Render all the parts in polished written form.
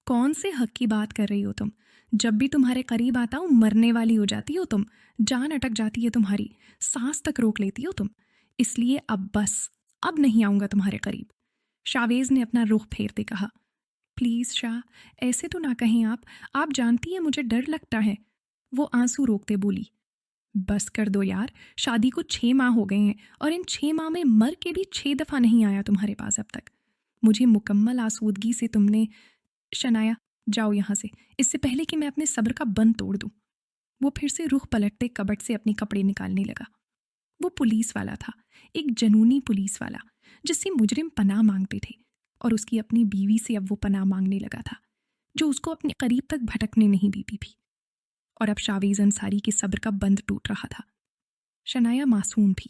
कौन से हक की बात कर रही हो तुम? जब भी तुम्हारे करीब आता हूँ मरने वाली हो जाती हो तुम। जान अटक जाती है तुम्हारी, सांस तक रोक लेती हो तुम। इसलिए अब बस, अब नहीं आऊँगा तुम्हारे करीब। शावेज़ ने अपना रुख फेरते कहा। प्लीज़ शाह, ऐसे तो ना कहें आप जानती हैं मुझे डर लगता है। वो आंसू रोकते बोली। बस कर दो यार, शादी को 6 माह हो गए हैं और इन 6 माह में मर के भी 6 दफ़ा नहीं आया तुम्हारे पास अब तक। मुझे मुकम्मल आसूदगी से तुमने शनाया, जाओ यहाँ से, इससे पहले कि मैं अपने सब्र का बंध तोड़ दूँ। वो फिर से रुख पलटते कबट से अपने कपड़े निकालने लगा। वो पुलिस वाला था, एक जनूनी पुलिस वाला, जिससे मुजरिम पनाह मांगते थे, और उसकी अपनी बीवी से अब वो पनाह मांगने लगा था, जो उसको अपने करीब तक भटकने नहीं देती थी। और अब शावेज़ अंसारी के सब्र का बंध टूट रहा था। शनाया मासूम थी,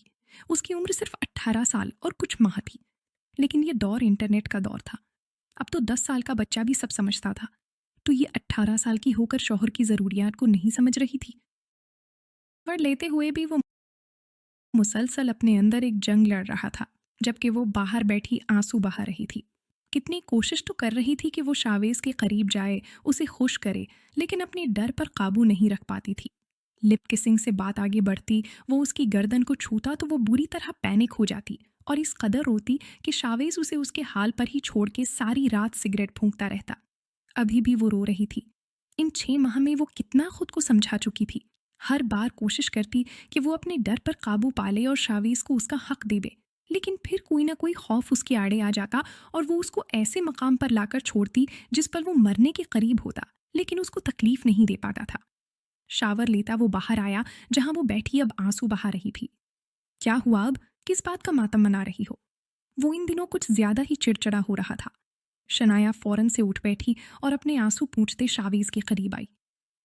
उसकी उम्र सिर्फ 18 साल और कुछ माह थी, लेकिन ये दौर इंटरनेट का दौर था। अब तो 10 साल का बच्चा भी सब समझता था, तो ये 18 साल की होकर शौहर की ज़रूरियात को नहीं समझ रही थी। पर लेते हुए भी वो मुसलसल अपने अंदर एक जंग लड़ रहा था, जबकि वो बाहर बैठी आंसू बहा रही थी। कितनी कोशिश तो कर रही थी कि वो शावेज़ के करीब जाए, उसे खुश करे, लेकिन अपने डर पर काबू नहीं रख पाती थी। लिप किसिंग से बात आगे बढ़ती, वो उसकी गर्दन को छूता तो वो बुरी तरह पैनिक हो जाती और इस कदर रोती कि शावेज़ उसे उसके हाल पर ही छोड़ के सारी रात सिगरेट फूंकता रहता। अभी भी वो रो रही थी। इन 6 माह में वो कितना खुद को समझा चुकी थी। हर बार कोशिश करती कि वो अपने डर पर काबू पाले और शावीज़ को उसका हक दे दे, लेकिन फिर कोई ना कोई खौफ उसके आड़े आ जाता और वो उसको ऐसे मकाम पर लाकर छोड़ती जिस पर वो मरने के करीब होता, लेकिन उसको तकलीफ नहीं दे पाता था। शावर लेता वो बाहर आया, जहां वो बैठी अब आंसू बहा रही थी। क्या हुआ अब? किस बात का मातम मना रही हो? वो इन दिनों कुछ ज्यादा ही चिड़चिड़ा हो रहा था। शनाया फौरन से उठ बैठी और अपने आंसू पूंछते शावीज़ के करीब आई।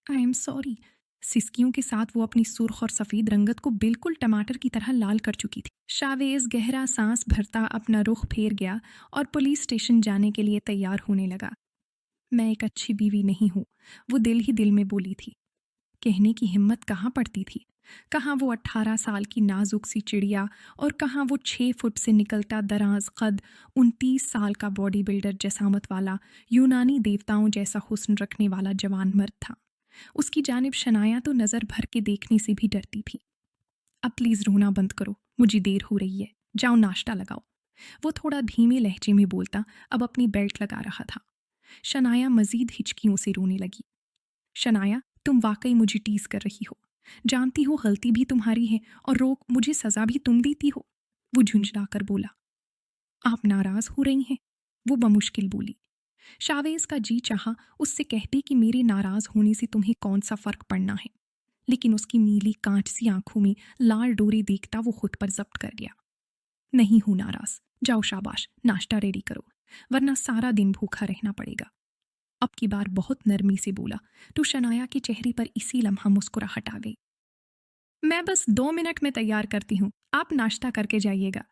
I am sorry. सिसकियों के साथ वो अपनी सुर्ख और सफ़ेद रंगत को बिल्कुल टमाटर की तरह लाल कर चुकी थी। शावेज़ गहरा सांस भरता अपना रुख फेर गया और पुलिस स्टेशन जाने के लिए तैयार होने लगा। मैं एक अच्छी बीवी नहीं हूँ, वो दिल ही दिल में बोली थी। कहने की हिम्मत कहाँ पड़ती थी। कहाँ वो 18 साल की नाजुक सी चिड़िया और कहाँ वो 6 फुट से निकलता दराज कद 29 साल का बॉडी बिल्डर जसामत वाला यूनानी देवताओं जैसा हुस्न रखने वाला जवान मर्द था। उसकी जानिब शनाया तो नज़र भर के देखने से भी डरती थी। अब प्लीज़ रोना बंद करो, मुझे देर हो रही है, जाओ नाश्ता लगाओ। वो थोड़ा धीमे लहजे में बोलता अब अपनी बेल्ट लगा रहा था। शनाया मजीद हिचकियों से रोने लगी। शनाया, तुम वाकई मुझे टीज कर रही हो। जानती हो गलती भी तुम्हारी है और रोक मुझे सजा भी तुम देती हो। वो झुंझला कर बोला। आप नाराज हो रही हैं? वो बमुश्किल बोली। शावेज का जी चाहा उससे कहते कि मेरे नाराज होने से तुम्हें कौन सा फर्क पड़ना है, लेकिन उसकी नीली कांच सी आंखों में लाल डोरे देखता वो खुद पर जब्त कर गया। नहीं हूं नाराज, जाओ शाबाश नाश्ता रेडी करो, वरना सारा दिन भूखा रहना पड़ेगा। अब की बार बहुत नरमी से बोला तो शनाया के चेहरे पर इसी लम्हा मुस्कुराहट आ गई। मैं बस 2 मिनट में तैयार करती हूँ, आप नाश्ता करके जाइएगा।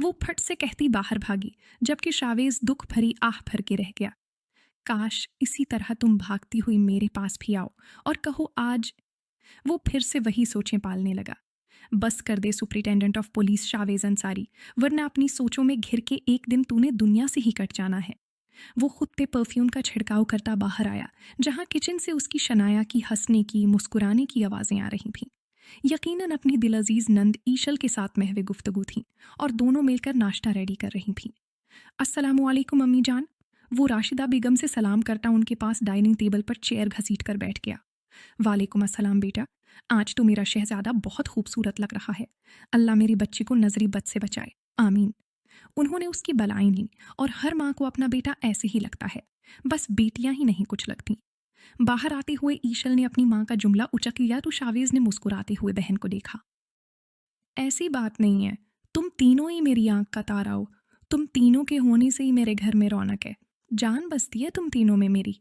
वो फट से कहती बाहर भागी, जबकि शावेज दुख भरी आह भर के रह गया। काश इसी तरह तुम भागती हुई मेरे पास भी आओ और कहो आज। वो फिर से वही सोचें पालने लगा। बस कर दे superintendent of police Shavez Ansari, वरना अपनी सोचों में घिर के एक दिन तूने दुनिया से ही कट जाना है। वो खुद पे परफ्यूम का छिड़काव करता बाहर आया, जहां किचन से उसकी शनाया की हंसने की मुस्कुराने की आवाज़ें आ रही थीं। यकीनन अपनी दिलअजीज नंद ईशल के साथ महवे गुफ्तगू थी और दोनों मिलकर नाश्ता रेडी कर रही थीं। अस्सलामुअलैकुम अम्मी जान। वो राशिदा बेगम से सलाम करता उनके पास डाइनिंग टेबल पर चेयर घसीट कर बैठ गया। वालेकुम अस्सलाम बेटा, आज तो मेरा शहजादा बहुत खूबसूरत लग रहा है। अल्लाह मेरी बच्ची को नजरी बद से बचाए, आमीन। उन्होंने उसकी बलाई ली और हर माँ को अपना बेटा ऐसे ही लगता है, बस बेटियां ही नहीं कुछ लगती। बाहर आते हुए ईशल ने अपनी माँ का जुमला उचक लिया तो शावेज ने मुस्कुराते हुए बहन को देखा। ऐसी बात नहीं है, तुम तीनों ही मेरी आंख का तारा हो। तुम तीनों के होने से ही मेरे घर में रौनक है। जान बसती है तुम तीनों में मेरी।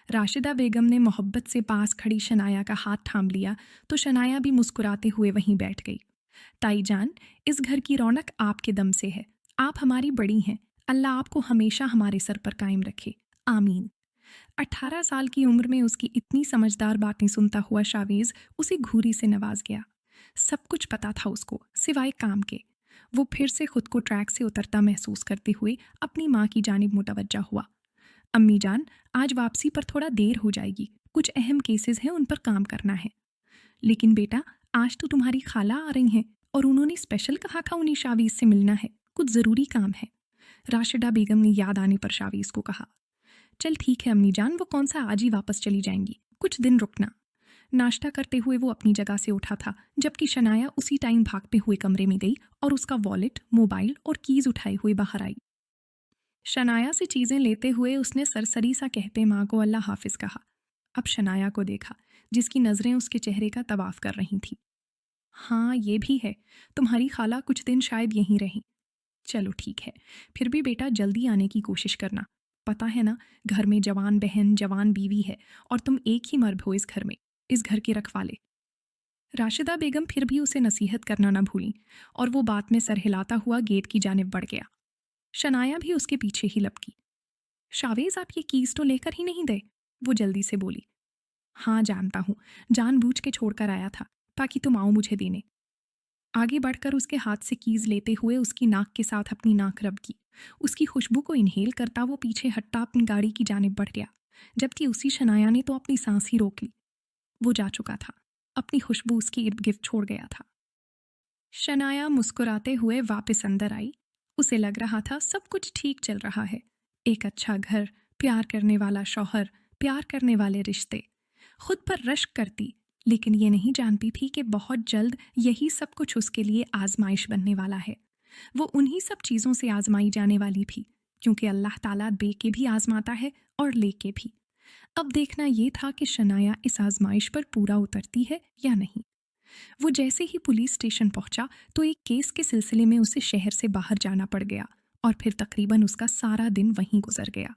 राशिदा बेगम ने मोहब्बत से पास खड़ी शनाया का हाथ थाम लिया तो शनाया भी मुस्कुराते हुए वहीं बैठ गई। ताई जान, इस घर की रौनक आपके दम से है। आप हमारी बड़ी हैं, अल्लाह आपको हमेशा हमारे सर पर कायम रखे, आमीन। 18 साल की उम्र में उसकी इतनी समझदार बातें सुनता हुआ शावेज उसे घूरी से नवाज गया। सब कुछ पता था उसको सिवाय काम के। वो फिर से खुद को ट्रैक से उतरता महसूस करते हुए अपनी माँ की जानिब मुतवज्जा हुआ। अम्मी जान, आज वापसी पर थोड़ा देर हो जाएगी, कुछ अहम केसेस हैं, उन पर काम करना है। लेकिन बेटा, आज तो तुम्हारी खाला आ रही हैं और उन्होंने स्पेशल कहा था उन्हें शावीज से मिलना है, कुछ ज़रूरी काम है। राशिदा बेगम ने याद आने पर शावीज को कहा। चल ठीक है अम्मी जान, वो कौन सा आज ही वापस चली जाएंगी, कुछ दिन रुकना। नाश्ता करते हुए वो अपनी जगह से उठा था, जबकि शनाया उसी टाइम भागते हुए कमरे में गई और उसका वॉलेट, मोबाइल और कीज उठाए हुए बाहर आई। शनाया से चीज़ें लेते हुए उसने सरसरी सा कहते माँ को अल्लाह हाफिज कहा। अब शनाया को देखा, जिसकी नज़रें उसके चेहरे का तवाफ कर रही थी। हाँ ये भी है, तुम्हारी खाला कुछ दिन शायद यहीं रहीं। चलो ठीक है, फिर भी बेटा जल्दी आने की कोशिश करना। पता है ना, घर में जवान बहन जवान बीवी है और तुम एक ही मर्द हो इस घर में, इस घर के रखवाले। राशिदा बेगम फिर भी उसे नसीहत करना न भूली और वो बात में सर हिलाता हुआ गेट की जानिब बढ़ गया। शनाया भी उसके पीछे ही लपकी। शावेज, आप ये कीज तो लेकर ही नहीं गए? वो जल्दी से बोली। हाँ जानता हूँ, जानबूझ के छोड़कर आया था ताकि तुम आओ मुझे देने। आगे बढ़कर उसके हाथ से कीज लेते हुए उसकी नाक के साथ अपनी नाक रब की। उसकी खुशबू को इन्हेल करता वो पीछे हटता अपनी गाड़ी की जानिब बढ़ गया, जबकि उसी शनाया ने तो अपनी सांस ही रोक ली। वो जा चुका था, अपनी खुशबू उसके इर्द गिर्द छोड़ गया था। शनाया मुस्कुराते हुए वापस अंदर आई। उसे लग रहा था सब कुछ ठीक चल रहा है। एक अच्छा घर, प्यार करने वाला शौहर, प्यार करने वाले रिश्ते। खुद पर रश्क करती, लेकिन ये नहीं जानती थी कि बहुत जल्द यही सब कुछ उसके लिए आजमाइश बनने वाला है। वो उन्हीं सब चीज़ों से आजमाई जाने वाली थी, क्योंकि अल्लाह ताला दे के भी आजमाता है और ले के भी। अब देखना ये था कि शनाया इस आजमाइश पर पूरा उतरती है या नहीं। वो जैसे ही पुलिस स्टेशन पहुंचा तो एक केस के सिलसिले में उसे शहर से बाहर जाना पड़ गया और फिर तकरीबन उसका सारा दिन वहीं गुजर गया।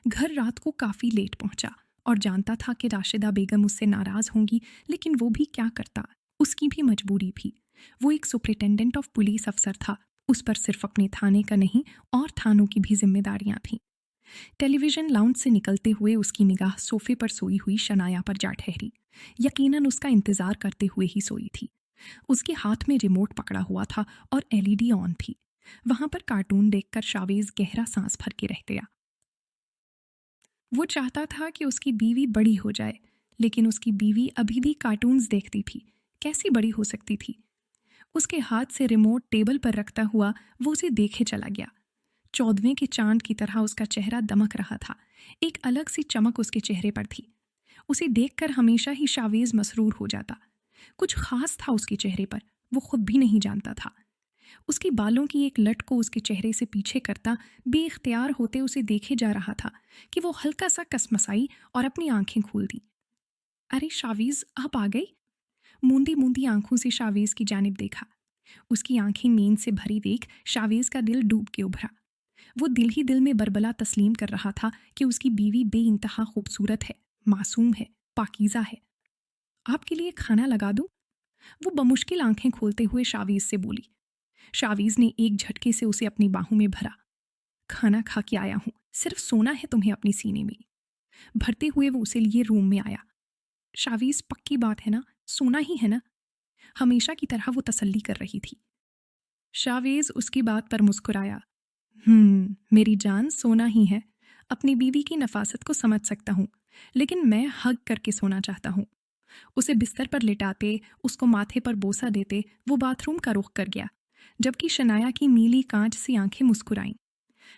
घर रात को काफ़ी लेट पहुंचा और जानता था कि राशिदा बेगम उससे नाराज़ होंगी, लेकिन वो भी क्या करता, उसकी भी मजबूरी थी। वो एक सुपरिटेंडेंट ऑफ पुलिस अफसर था, उस पर सिर्फ अपने थाने का नहीं और थानों की भी जिम्मेदारियां थीं। टेलीविजन लाउंज से निकलते हुए उसकी निगाह सोफे पर सोई हुई शनाया पर जा ठहरी। यकीनन उसका इंतजार करते हुए ही सोई थी। उसके हाथ में रिमोट पकड़ा हुआ था और एलईडी ऑन थी। वहां पर कार्टून देखकर शावेज गहरा सांस भर के रह गया। वो चाहता था कि उसकी बीवी बड़ी हो जाए, लेकिन उसकी बीवी अभी भी कार्टून्स देखती थी। कैसी बड़ी हो सकती थी? उसके हाथ से रिमोट टेबल पर रखता हुआ वो उसे देखे चला गया। 14वें के चांद की तरह उसका चेहरा दमक रहा था। एक अलग सी चमक उसके चेहरे पर थी। उसे देखकर हमेशा ही शावेज मसरूर हो जाता। कुछ खास था उसके चेहरे पर, वो खुद भी नहीं जानता था। उसके बालों की एक लट को उसके चेहरे से पीछे करता बेइख्तियार होते उसे देखे जा रहा था कि वो हल्का सा कसमसाई और अपनी आंखें खोल दी। अरे शावीज, आप आ गई? मूंदी मूंदी आंखों से शावेज की जानिब देखा। उसकी आंखें नींद से भरी देख शावेज का दिल डूब के उभरा। वो दिल ही दिल में बरबला तस्लीम कर रहा था कि उसकी बीवी बेइंतहा खूबसूरत है, मासूम है, पाकीज़ा है। आपके लिए खाना लगा दूं? वो बमुश्किल आंखें खोलते हुए शावीज से बोली। शावीज ने एक झटके से उसे अपनी बाहों में भरा। खाना खा के आया हूं, सिर्फ सोना है तुम्हें अपनी सीने में। भरते हुए वो उसे लिए रूम में आया। शावीज, पक्की बात है ना, सोना ही है ना? हमेशा की तरह वो तसल्ली कर रही थी। शावेज उसकी बात पर मुस्कुराया। मेरी जान, सोना ही है। अपनी बीवी की नफासत को समझ सकता हूँ, लेकिन मैं हग करके सोना चाहता हूँ। उसे बिस्तर पर लिटाते, उसको माथे पर बोसा देते वो बाथरूम का रुख कर गया, जबकि शनाया की नीली कांच सी आंखें मुस्कुराईं।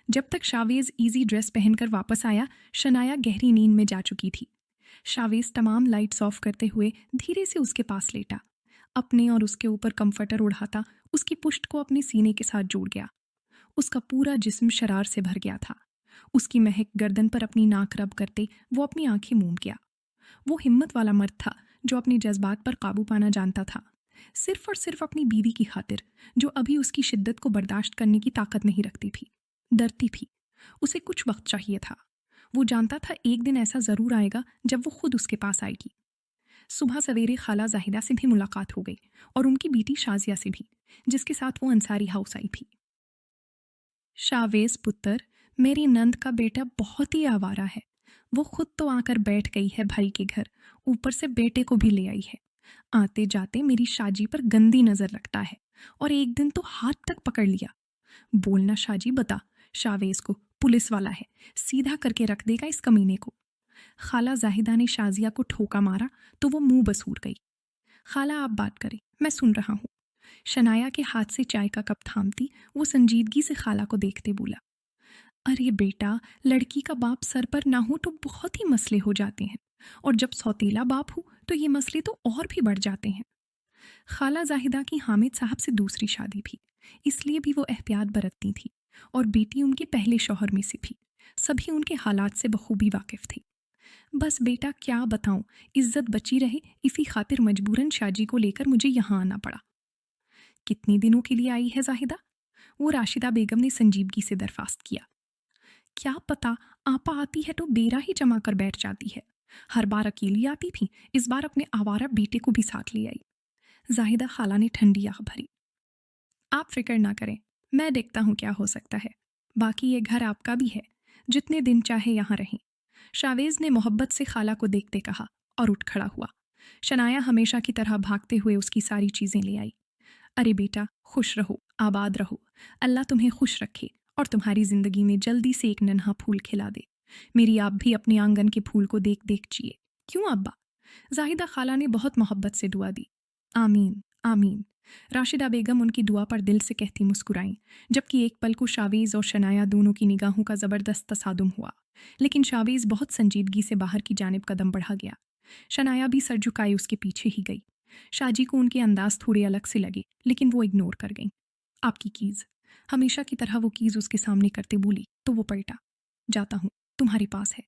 जब तक शावेज इजी ड्रेस पहनकर वापस आया, शनाया गहरी नींद में जा चुकी थी। शावेज तमाम लाइट्स ऑफ करते हुए धीरे से उसके पास लेटा, अपने और उसके ऊपर कंफर्टर उड़ाता उसकी पुष्ट को अपने सीने के साथ जोड़ गया। उसका पूरा जिस्म शरार से भर गया था। उसकी महक गर्दन पर अपनी नाक रब करते वो अपनी आंखें मूंद गया। वो हिम्मत वाला मर्द था जो अपने जज्बात पर काबू पाना जानता था, सिर्फ और सिर्फ अपनी बीवी की खातिर, जो अभी उसकी शिद्दत को बर्दाश्त करने की ताकत नहीं रखती थी। डरती थी। उसे कुछ वक्त चाहिए था। वो जानता था एक दिन ऐसा ज़रूर आएगा जब वो खुद उसके पास आएगी। सुबह सवेरे खाला जाहिदा से भी मुलाकात हो गई और उनकी बेटी शाजिया से भी, जिसके साथ वो अंसारी हाउस आई थी। शावेज पुत्र, मेरी नंद का बेटा बहुत ही आवारा है। वो खुद तो आकर बैठ गई है भाई के घर, ऊपर से बेटे को भी ले आई है। आते जाते मेरी शाजी पर गंदी नजर रखता है और एक दिन तो हाथ तक पकड़ लिया। बोलना शाजी, बता, शावेज को, पुलिस वाला है, सीधा करके रख देगा इस कमीने को। खाला जाहिदा ने शाजिया को ठोका मारा तो वो मुंह बसूर गई। खाला आप बात करें, मैं सुन रहा हूँ। शनाया के हाथ से चाय का कप थामती वो संजीदगी से खाला को देखते बोला, अरे बेटा, लड़की का बाप सर पर ना हो तो बहुत ही मसले हो जाते हैं, और जब सौतीला बाप हो तो ये मसले तो और भी बढ़ जाते हैं। खाला जाहिदा की हामिद साहब से दूसरी शादी भी, इसलिए भी वो एहतियात बरतती थी, और बेटी उनके पहले शौहर में से भी। सभी उनके हालात से बखूबी वाकिफ थे। बस बेटा क्या बताऊं, इज्जत बची रहे इसी खातिर मजबूरन शाजी को लेकर मुझे यहाँ आना पड़ा। कितने दिनों के लिए आई है जाहिदा? वो राशिदा बेगम ने संजीदगी से दरख्वास्त किया। क्या पता, आपा आती है तो बेरा ही जमा कर बैठ जाती है। हर बार अकेली आती थी, इस बार अपने आवारा बेटे को भी साथ ले आई। जाहिदा खाला ने ठंडी आह भरी। आप फिक्र ना करें, मैं देखता हूँ क्या हो सकता है। बाकी ये घर आपका भी है, जितने दिन चाहे यहाँ रहें। शावेज ने मोहब्बत से खाला को देखते कहा और उठ खड़ा हुआ। शनाया हमेशा की तरह भागते हुए उसकी सारी चीज़ें ले आई। अरे बेटा, खुश रहो, आबाद रहो, अल्लाह तुम्हें खुश रखे और तुम्हारी ज़िंदगी में जल्दी से एक नन्हा फूल खिला दे। मेरी आप भी अपने आंगन के फूल को देख देख जिए। क्यों अब्बा? जाहिदा खाला ने बहुत मोहब्बत से दुआ दी। आमीन आमीन। राशिदा बेगम उनकी दुआ पर दिल से कहती मुस्कुराईं, जबकि एक पल को शावेज़ और शनाया दोनों की निगाहों का ज़बरदस्त तसादुम हुआ। लेकिन शावेज़ बहुत संजीदगी से बाहर की जानिब कदम बढ़ा गया। शनाया भी सर झुकाए उसके पीछे ही गई। शाजी को उनके अंदाज थोड़े अलग से लगे, लेकिन वो इग्नोर कर गईं। आपकी कीज़। हमेशा की तरह वो कीज़ उसके सामने करते बोली तो वो पलटा। जाता हूँ, तुम्हारे पास है।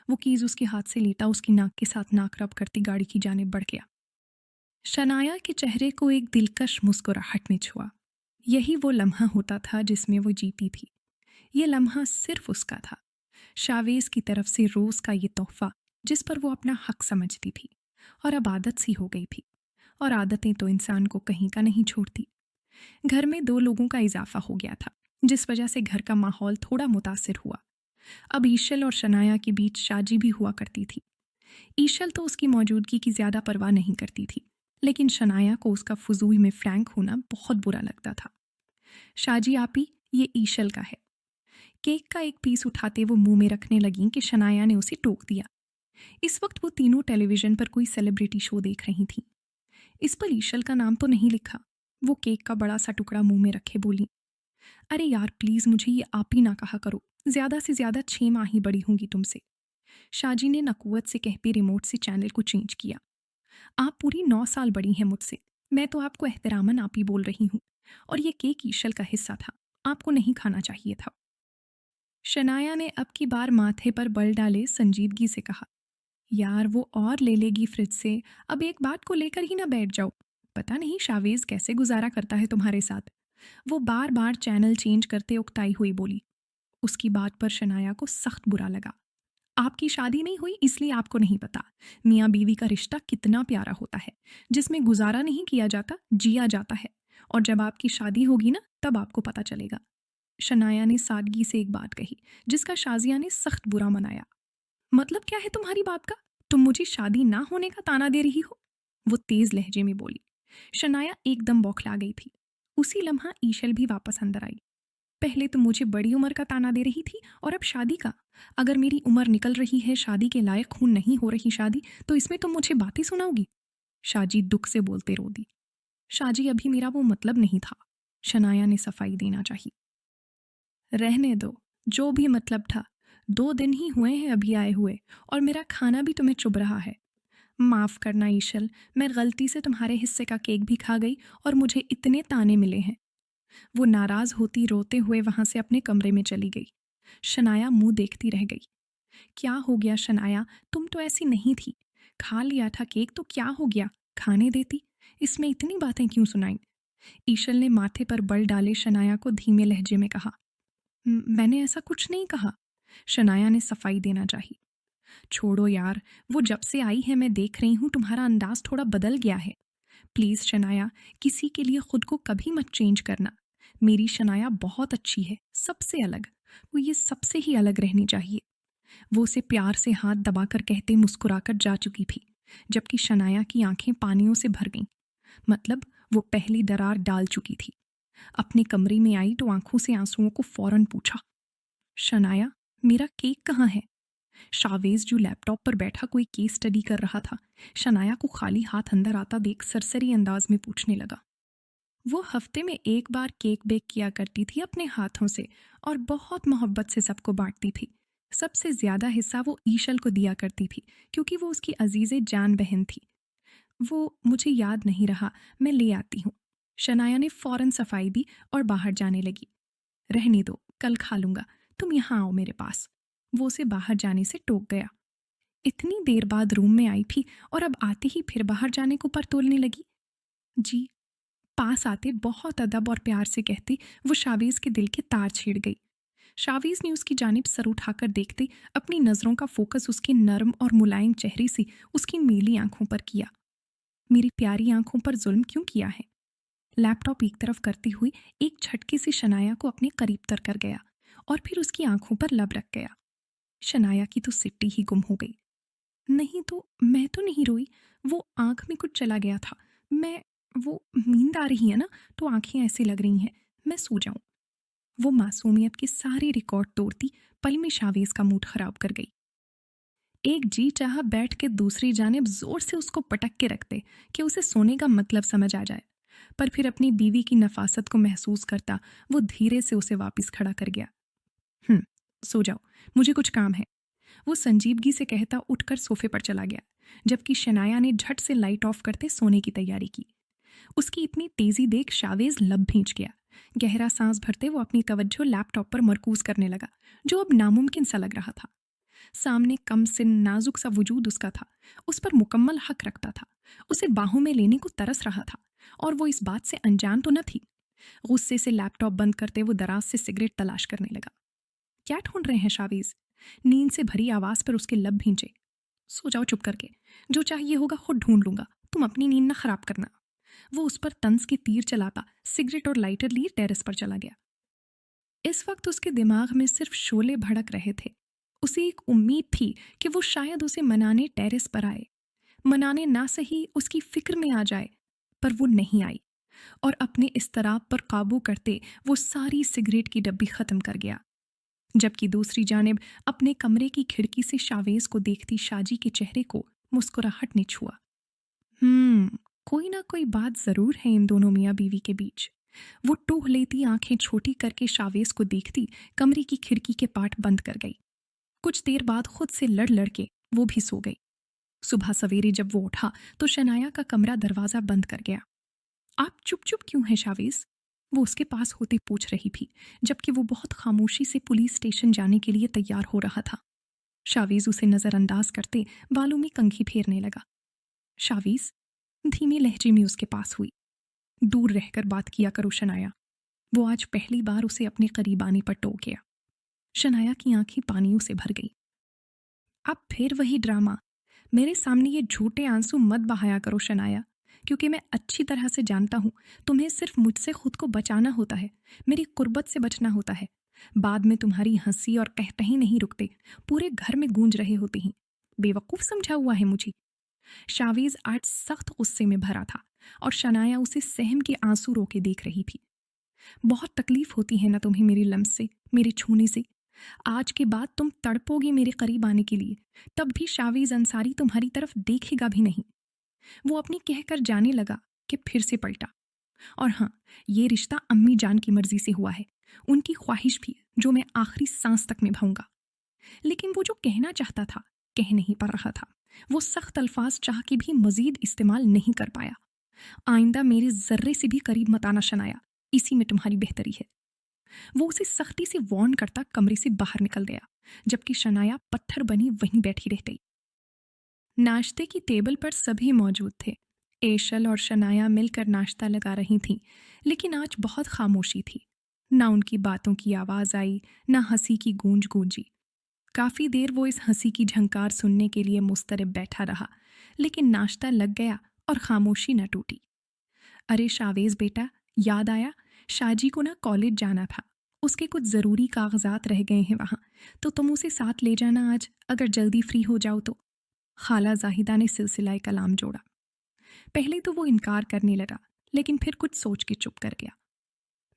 वो कीज़ उसके हाथ से लेता उसकी नाक के साथ नाक रब करती गाड़ी की जानिब बढ़ गया। शनाया के चेहरे को एक दिलकश मुस्कुराहट ने छुआ। यही वो लम्हा होता था जिसमें वो जीती थी। ये लम्हा सिर्फ उसका था। शावेज़ की तरफ से रोज़ का ये तोहफा जिस पर वो अपना हक समझती थी, और अब आदत सी हो गई थी, और आदतें तो इंसान को कहीं का नहीं छोड़ती। घर में 2 लोगों का इजाफा हो गया था, जिस वजह से घर का माहौल थोड़ा मुतासिर हुआ। अब ईशल और शनाया के बीच शाजी भी हुआ करती थी। ईशल तो उसकी मौजूदगी की ज़्यादा परवाह नहीं करती थी, लेकिन शनाया को उसका फजूल में फ्रैंक होना बहुत बुरा लगता था। शाजी आपी, ये ईशल का है। केक का एक पीस उठाते वो मुंह में रखने लगीं कि शनाया ने उसे टोक दिया। इस वक्त वो तीनों टेलीविज़न पर कोई सेलिब्रिटी शो देख रही थीं। इस पर ईशल का नाम तो नहीं लिखा। वो केक का बड़ा सा टुकड़ा मुंह में रखे बोली, अरे यार प्लीज़ मुझे ये आप ही ना कहा करो, ज़्यादा से ज़्यादा 6 माह ही बड़ी होंगी तुमसे। शाजी ने नकुवत से कहते रिमोट से चैनल को चेंज किया। आप पूरी 9 साल बड़ी हैं मुझसे। मैं तो आपको एहतरामन आप ही बोल रही हूँ, और ये केक ईशल का हिस्सा था, आपको नहीं खाना चाहिए था। शनाया ने अब की बार माथे पर बल डाले संजीदगी से कहा, यार वो और ले लेगी फ्रिज से, अब एक बात को लेकर ही ना बैठ जाओ। पता नहीं शावेज़ कैसे गुजारा करता है तुम्हारे साथ। वो बार बार चैनल चेंज करते उकताई हुई बोली। उसकी बात पर शनाया को सख्त बुरा लगा। आपकी शादी नहीं हुई इसलिए आपको नहीं पता, मियाँ बीवी का रिश्ता कितना प्यारा होता है, जिसमें गुजारा नहीं किया जाता, जिया जाता है। और जब आपकी शादी होगी ना, तब आपको पता चलेगा। शनाया ने सादगी से एक बात कही, जिसका शाजिया ने सख्त बुरा मनाया। मतलब क्या है तुम्हारी बात का? तुम मुझे शादी ना होने का ताना दे रही हो? वो तेज लहजे में बोली। शनाया एकदम बौखला गई थी। उसी लम्हा ईशल भी वापस अंदर आई। पहले तुम मुझे बड़ी उम्र का ताना दे रही थी, और अब शादी का। अगर मेरी उम्र निकल रही है, शादी के लायक हूं, नहीं हो रही शादी, तो इसमें तुम मुझे बातें सुनाओगी? शाजी दुख से बोलते रो दी। शाजी अभी मेरा वो मतलब नहीं था। शनाया ने सफाई देना चाहिए। रहने दो, जो भी मतलब था। 2 दिन ही हुए हैं अभी आए हुए, और मेरा खाना भी तुम्हें चुभ रहा है। माफ़ करना ईशल, मैं गलती से तुम्हारे हिस्से का केक भी खा गई और मुझे इतने ताने मिले हैं। वो नाराज़ होती रोते हुए वहाँ से अपने कमरे में चली गई। शनाया मुंह देखती रह गई। क्या हो गया शनाया, तुम तो ऐसी नहीं थी। खा लिया था केक तो क्या हो गया, खाने देती। इसमें इतनी बातें क्यों सुनाई? ईशल ने माथे पर बल डाले शनाया को धीमे लहजे में कहा। मैंने ऐसा कुछ नहीं कहा। शनाया ने सफाई देना चाहिए। छोड़ो यार, वो जब से आई है मैं देख रही हूँ तुम्हारा अंदाज थोड़ा बदल गया है। प्लीज़ शनाया, किसी के लिए खुद को कभी मत चेंज करना। मेरी शनाया बहुत अच्छी है, सबसे अलग। वो ये सबसे ही अलग रहनी चाहिए। वो उसे प्यार से हाथ दबाकर कहते मुस्कुराकर जा चुकी थी, जबकि शनाया की आंखें पानियों से भर गईं। मतलब वो पहली दरार डाल चुकी थी। अपने कमरे में आई तो आंखों से आंसुओं को फौरन पूछा, शनाया, मेरा केक कहाँ है? शावेज जो लैपटॉप पर बैठा कोई केस स्टडी कर रहा था, शनाया को खाली हाथ अंदर आता देख सरसरी अंदाज में पूछने लगा। वो हफ्ते में एक बार केक बेक किया करती थी अपने हाथों से और बहुत मोहब्बत से सबको बांटती थी। सबसे ज्यादा हिस्सा वो ईशल को दिया करती थी क्योंकि वो उसकी अजीजे जान बहन थी। वो मुझे याद नहीं रहा, मैं ले आती हूँ। शनाया ने फौरन सफाई दी और बाहर जाने लगी। रहने दो, कल खा लूंगा, तुम यहाँ आओ मेरे पास। वो उसे बाहर जाने से टोक गया। इतनी देर बाद रूम में आई थी और अब आते ही फिर बाहर जाने को पर तोलने लगी। जी। पास आते बहुत अदब और प्यार से कहती वो शावीज के दिल के तार छेड़ गई। शावीज ने उसकी जानिब सर उठाकर देखते अपनी नजरों का फोकस उसके नर्म और मुलायम चेहरे से उसकी नीली आंखों पर किया। मेरी प्यारी आंखों पर जुल्म क्यों किया है? लैपटॉप एक तरफ करती हुई एक झटके से शनाया को अपने करीब तर कर गया और फिर उसकी आंखों पर लब रख गया। शनाया की तो सिट्टी ही गुम हो गई। नहीं तो मैं तो नहीं रोई, वो आंख में कुछ चला गया था। मैं वो नींद आ रही है ना, तो आंखें ऐसे लग रही हैं, मैं सो जाऊं। वो मासूमियत के सारे रिकॉर्ड तोड़ती पल में शावेज का मूड खराब कर गई। एक जी चाह बैठ के दूसरी जानिब जोर से उसको पटक के रखते कि उसे सोने का मतलब समझ आ जाए, पर फिर अपनी बीवी की नफासत को महसूस करता वो धीरे से उसे वापस खड़ा कर गया। हम्म, सो जाओ, मुझे कुछ काम है। वो संजीदगी से कहता उठकर सोफे पर चला गया, जबकि शनाया ने झट से लाइट ऑफ करते सोने की तैयारी की। उसकी इतनी तेजी देख शावेज लब भींच गया। गहरा सांस भरते वो अपनी तवज्जो लैपटॉप पर मरकूज करने लगा, जो अब नामुमकिन सा लग रहा था। सामने कम से नाजुक सा वजूद उसका था, उस पर मुकम्मल हक रखता था, उसे बाहों में लेने को तरस रहा था, और वो इस बात से अनजान तो न थी। गुस्से से लैपटॉप बंद करते वो दराज से सिगरेट तलाश करने लगा। क्या ढूंढ रहे हैं शावीज? नींद से भरी आवाज पर उसके लब भींचे। सो जाओ चुप करके, जो चाहिए होगा खुद ढूंढ लूंगा, तुम अपनी नींद ना खराब करना। वो उस पर तंज के तीर चलाता सिगरेट और लाइटर लिए टेरेस पर चला गया। इस वक्त उसके दिमाग में सिर्फ शोले भड़क रहे थे। उसे एक उम्मीद थी कि वो शायद उसे मनाने टेरेस पर आए, मनाने ना सही उसकी फिक्र में आ जाए, पर वो नहीं आई और अपने इस्तराब पर काबू करते वो सारी सिगरेट की डब्बी खत्म कर गया। जबकि दूसरी जानिब अपने कमरे की खिड़की से शावेज को देखती शाजी के चेहरे को मुस्कुराहट ने छुआ। कोई ना कोई बात जरूर है इन दोनों मियाँ बीवी के बीच। वो टूह लेती आंखें छोटी करके शावेज को देखती कमरे की खिड़की के पाट बंद कर गई। कुछ देर बाद खुद से लड़ लड़ के वो भी सो गई। सुबह सवेरे जब वो उठा तो शनाया का कमरा दरवाजा बंद कर गया। आप चुप चुप क्यों हैं शावेज? वो उसके पास होते पूछ रही थी, जबकि वो बहुत खामोशी से पुलिस स्टेशन जाने के लिए तैयार हो रहा था। शावेज उसे नजरअंदाज करते बालों में कंघी फेरने लगा। शावेज धीमे लहजे में उसके पास हुई। दूर रहकर बात किया करो शनाया। वो आज पहली बार उसे अपने करीब आने पर टोक गया। शनाया की आंखें पानियों से भर गई। अब फिर वही ड्रामा। मेरे सामने ये झूठे आंसू मत बहाया करो शनाया, क्योंकि मैं अच्छी तरह से जानता हूं तुम्हें सिर्फ मुझसे खुद को बचाना होता है, मेरी कुर्बत से बचना होता है। बाद में तुम्हारी हंसी और कहकही नहीं रुकते, पूरे घर में गूंज रहे होते हैं। बेवकूफ समझा हुआ है मुझे। शावीज आज सख्त गुस्से में भरा था और शनाया उसे सहम के आंसू रोके देख रही थी। बहुत तकलीफ होती है ना तुम्हें मेरी लम्स से, मेरे छूने से? आज के बाद तुम तड़पोगी मेरे करीब आने के लिए, तब भी शावीज अंसारी तुम्हारी तरफ देखेगा भी नहीं। वो अपनी कहकर जाने लगा कि फिर से पलटा। और हाँ, ये रिश्ता अम्मी जान की मर्जी से हुआ है, उनकी ख्वाहिश भी, जो मैं आखिरी सांस तक निभाऊंगा। लेकिन वो जो कहना चाहता था कह नहीं पा रहा था। वो सख्त अल्फाज चाह के भी मजीद इस्तेमाल नहीं कर पाया। आइंदा मेरे जर्रे से भी करीब मत आना शनाया, इसी में तुम्हारी बेहतरी है। वो उसे सख्ती से वार्न करता कमरे से बाहर निकल गया, जबकि शनाया पत्थर बनी वहीं बैठी रह गई। नाश्ते की टेबल पर सभी मौजूद थे। एशल और शनाया मिलकर नाश्ता लगा रही थीं, लेकिन आज बहुत खामोशी थी। ना उनकी बातों की आवाज आई, ना हंसी की गूंज गूंजी। काफी देर वो इस हंसी की झंकार सुनने के लिए मुस्तरब बैठा रहा, लेकिन नाश्ता लग गया और खामोशी न टूटी। अरे शावेज बेटा, याद आया? शाजी को ना कॉलेज जाना था, उसके कुछ ज़रूरी कागजात रह गए हैं वहाँ, तो तुम उसे साथ ले जाना आज, अगर जल्दी फ्री हो जाओ तो। खाला जाहिदा ने सिलसिला कलाम जोड़ा। पहले तो वो इनकार करने लगा, लेकिन फिर कुछ सोच के चुप कर गया।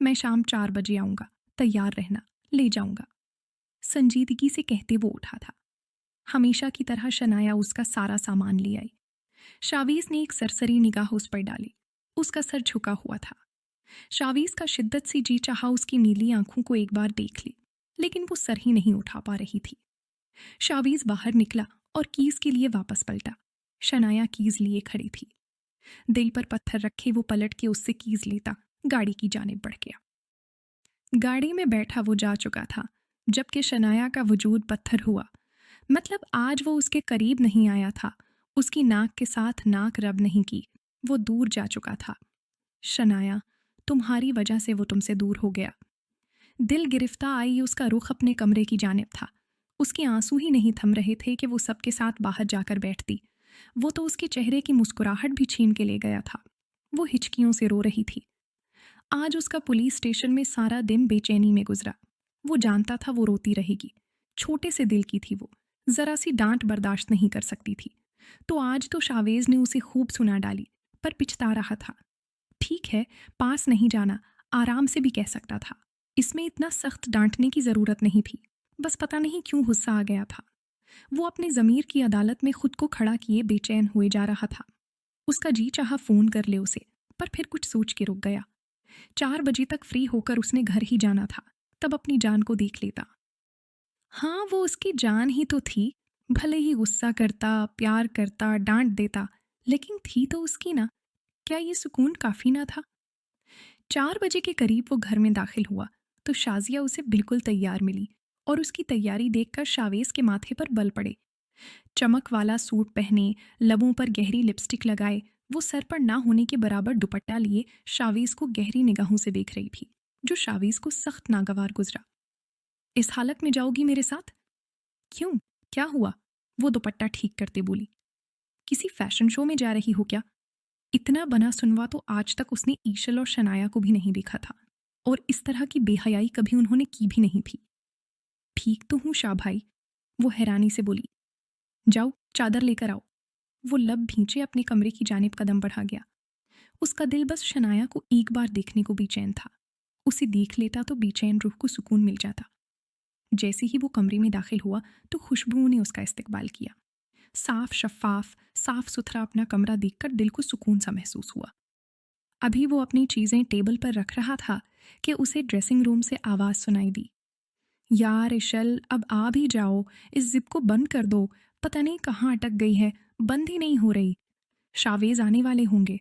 मैं शाम 4 बजे आऊँगा, तैयार रहना, ले जाऊँगा। संजीदगी से कहते वो उठा था। हमेशा की तरह शनाया उसका सारा सामान ले आई। शावीज ने एक सरसरी निगाह उस पर डाली। उसका सर झुका हुआ था। शावीज का शिद्दत से जी चाहा उसकी नीली आंखों को एक बार देख ली, लेकिन वो सर ही नहीं उठा पा रही थी। शावीज बाहर निकला और कीज के लिए वापस पलटा। शनाया कीज लिए खड़ी थी। दिल पर पत्थर रखे वो पलट के उससे कीज लेता गाड़ी की जानिब बढ़ गया। गाड़ी में बैठा वो जा चुका था, जबकि शनाया का वजूद पत्थर हुआ। मतलब आज वो उसके करीब नहीं आया था, उसकी नाक के साथ नाक रब नहीं की, वो दूर जा चुका था। शनाया, तुम्हारी वजह से वो तुमसे दूर हो गया। दिल गिरफ्ता आई उसका रुख अपने कमरे की जानिब था। उसके आंसू ही नहीं थम रहे थे कि वो सबके साथ बाहर जाकर बैठती। वो तो उसके चेहरे की मुस्कुराहट भी छीन के ले गया था। वो हिचकियों से रो रही थी। आज उसका पुलिस स्टेशन में सारा दिन बेचैनी में गुजरा। वो जानता था वो रोती रहेगी। छोटे से दिल की थी वो, जरा सी डांट बर्दाश्त नहीं कर सकती थी। तो आज तो शावेज ने उसे खूब सुना डाली, पर पिछता रहा था। ठीक है, पास नहीं जाना, आराम से भी कह सकता था। इसमें इतना सख्त डांटने की जरूरत नहीं थी। बस पता नहीं क्यों गुस्सा आ गया था। वो अपने जमीर की अदालत में खुद को खड़ा किए बेचैन हुए जा रहा था। उसका जी चाहा फोन कर ले उसे, पर फिर कुछ सोच के रुक गया। 4 बजे तक फ्री होकर उसने घर ही जाना था, तब अपनी जान को देख लेता। हाँ, वो उसकी जान ही तो थी। भले ही गुस्सा करता, प्यार करता, डांट देता, लेकिन थी तो उसकी ना। क्या ये सुकून काफी ना था? 4 बजे के करीब वो घर में दाखिल हुआ तो शाजिया उसे बिल्कुल तैयार मिली और उसकी तैयारी देखकर शावेज के माथे पर बल पड़े। चमक वाला सूट पहने, लबों पर गहरी लिपस्टिक लगाए, वो सर पर ना होने के बराबर दुपट्टा लिए शावीज को गहरी निगाहों से देख रही थी, जो शावीज को सख्त नागवार गुजरा। इस हालत में जाओगी मेरे साथ? क्यों, क्या हुआ? वो दुपट्टा ठीक करते बोली। किसी फैशन शो में जा रही हो क्या? इतना बना सुनवा तो आज तक उसने ईशल और शनाया को भी नहीं देखा था, और इस तरह की बेहयाई कभी उन्होंने की भी नहीं थी। ठीक तो हूँ शाह भाई, वो हैरानी से बोली। जाओ चादर लेकर आओ। वो लब भींचे अपने कमरे की जानिब कदम बढ़ा गया। उसका दिल बस शनाया को एक बार देखने को बेचैन था। उसे देख लेता तो बेचैन रूह को सुकून मिल जाता। जैसे ही वो कमरे में दाखिल हुआ तो खुशबू ने उसका इस्तकबाल किया। साफ शफाफ, साफ सुथरा अपना कमरा देखकर दिल को सुकून सा महसूस हुआ। अभी वो अपनी चीजें टेबल पर रख रहा था कि उसे ड्रेसिंग रूम से आवाज सुनाई दी। यार इशल, अब आ भी जाओ, इस जिप को बंद कर दो, पता नहीं कहाँ अटक गई है, बंद ही नहीं हो रही। शावेज आने वाले होंगे।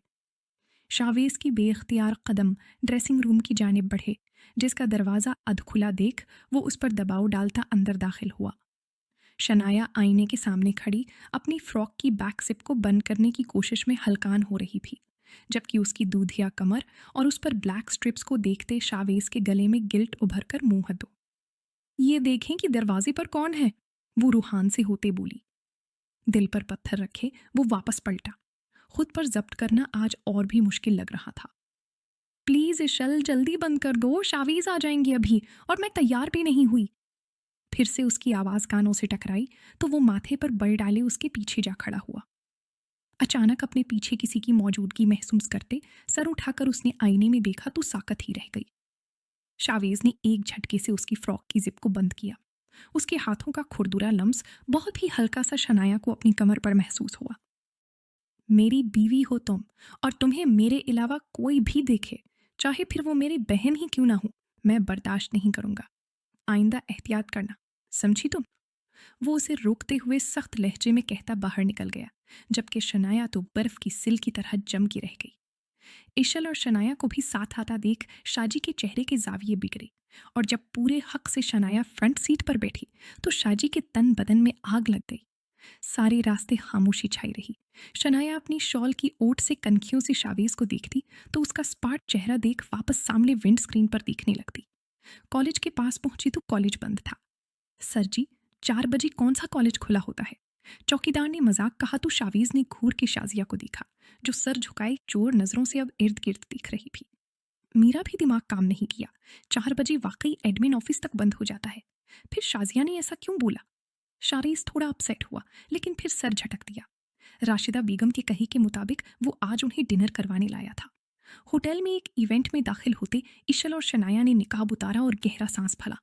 शावेज की बेख्तियार कदम ड्रेसिंग रूम की जानिब बढ़े, जिसका दरवाज़ा अधखुला देख वो उस पर दबाव डालता अंदर दाखिल हुआ। शनाया आईने के सामने खड़ी अपनी फ्रॉक की बैक जिप को बंद करने की कोशिश में हलकान हो रही थी, जबकि उसकी दूधिया कमर और उस पर ब्लैक स्ट्रिप्स को देखते शावेज के गले में गिल्ट उभर कर मुंह दो। ये देखें कि दरवाजे पर कौन है, वो रूहान से होते बोली। दिल पर पत्थर रखे वो वापस पलटा। खुद पर जब्त करना आज और भी मुश्किल लग रहा था। प्लीज इशल, जल्दी बंद कर दो, शावीज आ जाएंगी अभी, और मैं तैयार भी नहीं हुई। फिर से उसकी आवाज कानों से टकराई तो वो माथे पर बल डाले उसके पीछे जा खड़ा हुआ। अचानक अपने पीछे किसी की मौजूदगी महसूस करते सर उठाकर उसने आईने में देखा तो साकत ही रह गई। शावेज ने एक झटके से उसकी फ्रॉक की जिप को बंद किया। उसके हाथों का खुरदुरा लम्स बहुत ही हल्का सा शनाया को अपनी कमर पर महसूस हुआ। मेरी बीवी हो तुम, और तुम्हें मेरे अलावा कोई भी देखे, चाहे फिर वो मेरी बहन ही क्यों ना हो, मैं बर्दाश्त नहीं करूंगा। आइंदा एहतियात करना, समझी तुम? वो उसे रोकते हुए सख्त लहजे में कहता बाहर निकल गया, जबकि शनाया तो बर्फ की सिल की तरह जम की रह गई। इशल और शनाया को भी साथ आता देख शाजी के चेहरे के जाविये बिगड़े, और जब पूरे हक से शनाया फ्रंट सीट पर बैठी तो शाजी के तन बदन में आग लग गई। सारे रास्ते खामोशी छाई रही। शनाया अपनी शॉल की ओट से कनखियों से शावीज को देखती तो उसका स्पार्ट चेहरा देख वापस सामने विंड स्क्रीन पर दिखने लगती। कॉलेज के पास पहुंची तो कॉलेज बंद था। सर जी, 4 बजे कौन सा कॉलेज खुला होता है? चौकीदार ने मजाक कहा तो शावीज ने घूर के शाजिया को देखा, जो सर झुकाए चोर नजरों से अब इर्द गिर्द दिख रही थी। मेरा भी दिमाग काम नहीं किया। 4 बजे वाकई एडमिन ऑफिस तक बंद हो जाता है। फिर शाजिया ने ऐसा क्यों बोला? शारीज थोड़ा अपसेट हुआ, लेकिन फिर सर झटक दिया। राशिदा बेगम के कहे के मुताबिक वो आज उन्हें डिनर करवाने लाया था। होटल में एक इवेंट में दाखिल होते इशल और शनाया ने निकाब उतारा और गहरा सांस भला।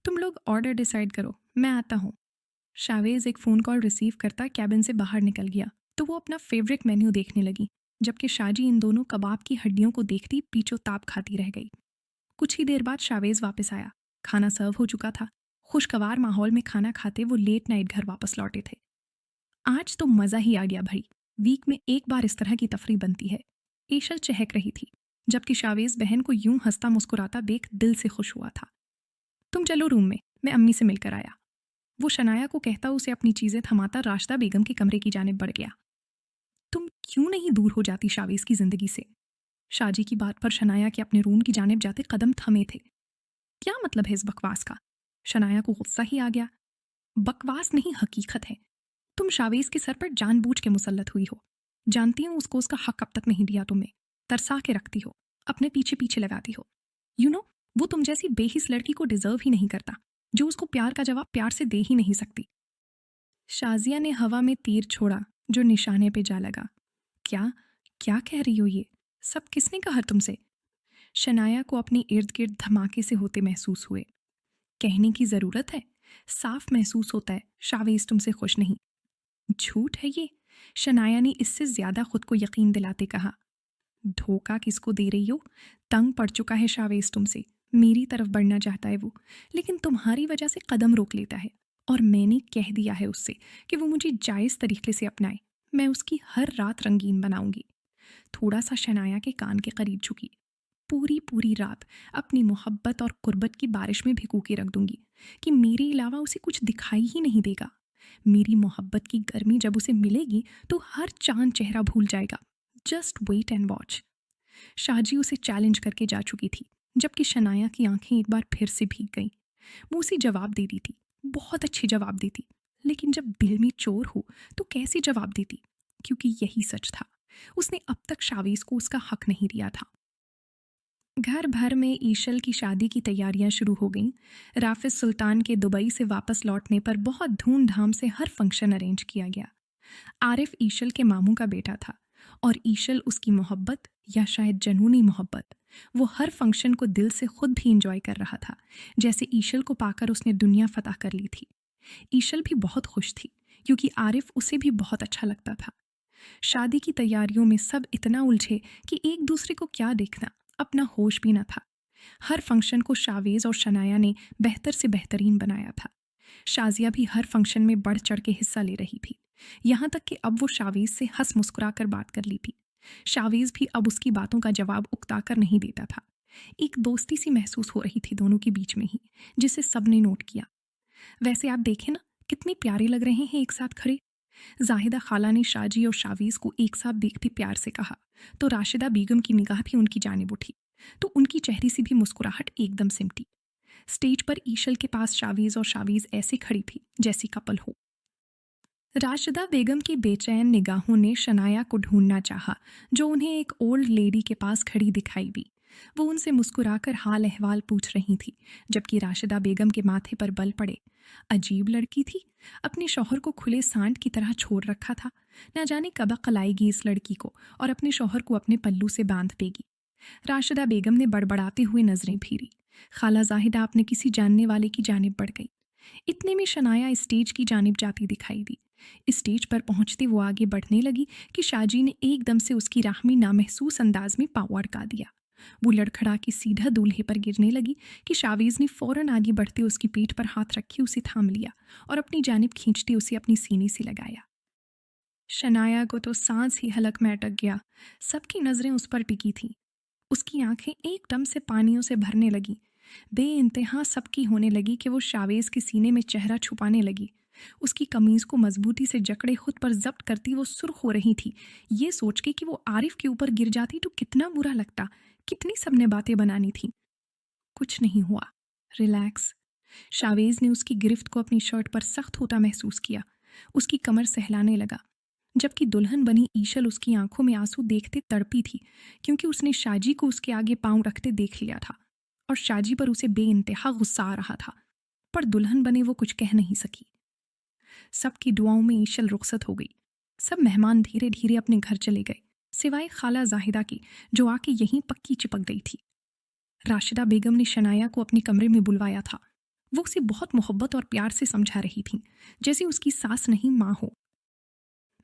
तुम लोग ऑर्डर डिसाइड करो, मैं आता हूँ। शावेज एक फ़ोन कॉल रिसीव करता कैबिन से बाहर निकल गया तो वो अपना फेवरेट मेन्यू देखने लगी, जबकि शाजी इन दोनों कबाब की हड्डियों को देखती पीछो ताप खाती रह गई। कुछ ही देर बाद शावेज वापस आया। खाना सर्व हो चुका था। खुशगवार माहौल में खाना खाते वो लेट नाइट घर वापस लौटे थे। आज तो मज़ा ही आ गया भाई। वीक में एक बार इस तरह की तफरी बनती है। ईशल चहक रही थी, जबकि शावेज बहन को यूं हंसता मुस्कुराता देख दिल से खुश हुआ था। तुम चलो रूम में, मैं अम्मी से मिलकर आया। वो शनाया को कहता उसे अपनी चीज़ें थमाता राशिदा बेगम के कमरे की जानिब बढ़ गया। तुम क्यों नहीं दूर हो जाती शावेज की जिंदगी से? शाजी की बात पर शनाया के अपने रूम की जानिब जाते कदम थमे थे। क्या मतलब है इस बकवास का? शनाया को गुस्सा ही आ गया। बकवास नहीं, हकीकत है। तुम शावेज के सर पर जानबूझ के मुसल्लत हुई हो। जानती हूँ उसको उसका हक अब तक नहीं दिया तुमने। तरसा के रखती हो, अपने पीछे पीछे लगाती हो। यू नो, वो तुम जैसी बेहिस लड़की को डिजर्व ही नहीं करता, जो उसको प्यार का जवाब प्यार से दे ही नहीं सकती। शाजिया ने हवा में तीर छोड़ा जो निशाने पे जा लगा। क्या क्या कह रही हो ये? सब किसने कहा तुमसे? शनाया को अपने इर्द गिर्द धमाके से होते महसूस हुए। कहने की जरूरत है? साफ महसूस होता है शावेज तुमसे खुश नहीं। झूठ है ये, शनाया ने इससे ज्यादा खुद को यकीन दिलाते कहा। धोखा किसको दे रही हो? तंग पड़ चुका है शावेज तुमसे। मेरी तरफ बढ़ना चाहता है वो, लेकिन तुम्हारी वजह से कदम रोक लेता है। और मैंने कह दिया है उससे कि वो मुझे जायज़ तरीके से अपनाए। मैं उसकी हर रात रंगीन बनाऊंगी। थोड़ा सा शनाया के कान के करीब झुकी। पूरी पूरी रात अपनी मोहब्बत और कुर्बत की बारिश में भिगो के रख दूंगी कि मेरे अलावा उसे कुछ दिखाई ही नहीं देगा। मेरी मोहब्बत की गर्मी जब उसे मिलेगी तो हर चांद चेहरा भूल जाएगा। Just wait and watch. Shaji उसे चैलेंज करके जा चुकी थी, जबकि शनाया की आंखें एक बार फिर से भीग गईं। वो उसे जवाब दे दी थी, बहुत अच्छे जवाब देती, लेकिन जब दिल में चोर हो तो कैसे जवाब देती? क्योंकि यही सच था, उसने अब तक शावेज को उसका हक नहीं दिया था। घर भर में ईशल की शादी की तैयारियां शुरू हो गईं। राफिज सुल्तान के दुबई से वापस लौटने पर बहुत धूमधाम से हर फंक्शन अरेंज किया गया। आरिफ ईशल के मामू का बेटा था और ईशल उसकी मोहब्बत, या शायद जनूनी मोहब्बत, वो हर फंक्शन को दिल से खुद भी इंजॉय कर रहा था, जैसे ईशल को पाकर उसने दुनिया फतह कर ली थी। ईशल भी बहुत खुश थी क्योंकि आरिफ उसे भी बहुत अच्छा लगता था। शादी की तैयारियों में सब इतना उलझे कि एक दूसरे को क्या देखना, अपना होश भी न था। हर फंक्शन को शावेज और शनाया ने बेहतर से बेहतरीन बनाया था। शाजिया भी हर फंक्शन में बढ़ चढ़ के हिस्सा ले रही थी, यहाँ तक कि अब वो शावेज से हंस मुस्कुरा कर बात कर ली थी। शावेज भी अब उसकी बातों का जवाब उकता कर नहीं देता था। एक दोस्ती सी महसूस हो रही थी दोनों के बीच में ही, जिसे सबने नोट किया। वैसे आप देखें ना, कितने प्यारे लग रहे हैं एक साथ खड़े। जाहिदा खाला ने शाजी और शावीज को एक साथ देखते प्यार से कहा तो राशिदा बेगम की निगाह भी उनकी जानिब उठी, तो उनकी चेहरे से भी मुस्कुराहट एकदम सिमटी। स्टेज पर ईशल के पास शावीज और शावीज ऐसे खड़ी थी जैसी कपल हो। राशिदा बेगम की बेचैन निगाहों ने शनाया को ढूंढना चाहा, जो उन्हें एक ओल्ड लेडी के पास खड़ी दिखाई दी। वो उनसे मुस्कुराकर हाल अहवाल पूछ रही थी, जबकि राशिदा बेगम के माथे पर बल पड़े। अजीब लड़की थी, अपने शौहर को खुले सांड की तरह छोड़ रखा था। न जाने कब अक्ल आएगी इस लड़की को और अपने शौहर को अपने पल्लू से बांध देगी। राशिदा बेगम ने बड़बड़ाते हुए नजरें फेरी। खाला जाहिदा अपने किसी जानने वाले की जानिब बढ़ गई। इतने में शनाया स्टेज की जानिब जाती दिखाई दी। स्टेज पर पहुंचते वो आगे बढ़ने लगी कि शाजी ने एकदम से उसकी राह में नामहसूस अंदाज में पाँव अड़का दिया। वो लड़खड़ा के सीधा दूल्हे पर गिरने लगी कि शावीज ने फौरन आगे बढ़ते उसकी पीठ पर हाथ रखे उसे थाम लिया और अपनी जानिब खींचते उसे अपनी सीने से लगाया। शनाया को तो सांस ही हलक में अटक गया। सबकी नजरें उस पर टिकी थीं। उसकी आंखें एकदम से पानियों से भरने लगी। बेइंतहा सबकी होने लगी कि वो शावेज के सीने में चेहरा छुपाने लगी। उसकी कमीज को मजबूती से जकड़े खुद पर जब्त करती वो सुर्ख हो रही थी, ये सोच के कि वो आरिफ के ऊपर गिर जाती तो कितना बुरा लगता। कितनी सबने बातें बनानी थी। कुछ नहीं हुआ, रिलैक्स। शावेज ने उसकी गिरफ्त को अपनी शर्ट पर सख्त होता महसूस किया। उसकी कमर सहलाने लगा, जबकि दुल्हन बनी ईशल उसकी आंखों में आंसू देखते तड़पी थी, क्योंकि उसने शाजी को उसके आगे पांव रखते देख लिया था और शाजी पर उसे बेइंतहा गुस्सा आ रहा था, पर दुल्हन बने वो कुछ कह नहीं सकी। सबकी दुआओं में ईशल रुखसत हो गई। सब मेहमान धीरे धीरे अपने घर चले गए, सिवाय खाला जाहिदा की, जो आके यहीं पक्की चिपक गई थी। राशिदा बेगम ने शनाया को अपने कमरे में बुलवाया था। वो उसे बहुत मोहब्बत और प्यार से समझा रही थी, जैसे उसकी सास नहीं माँ हो।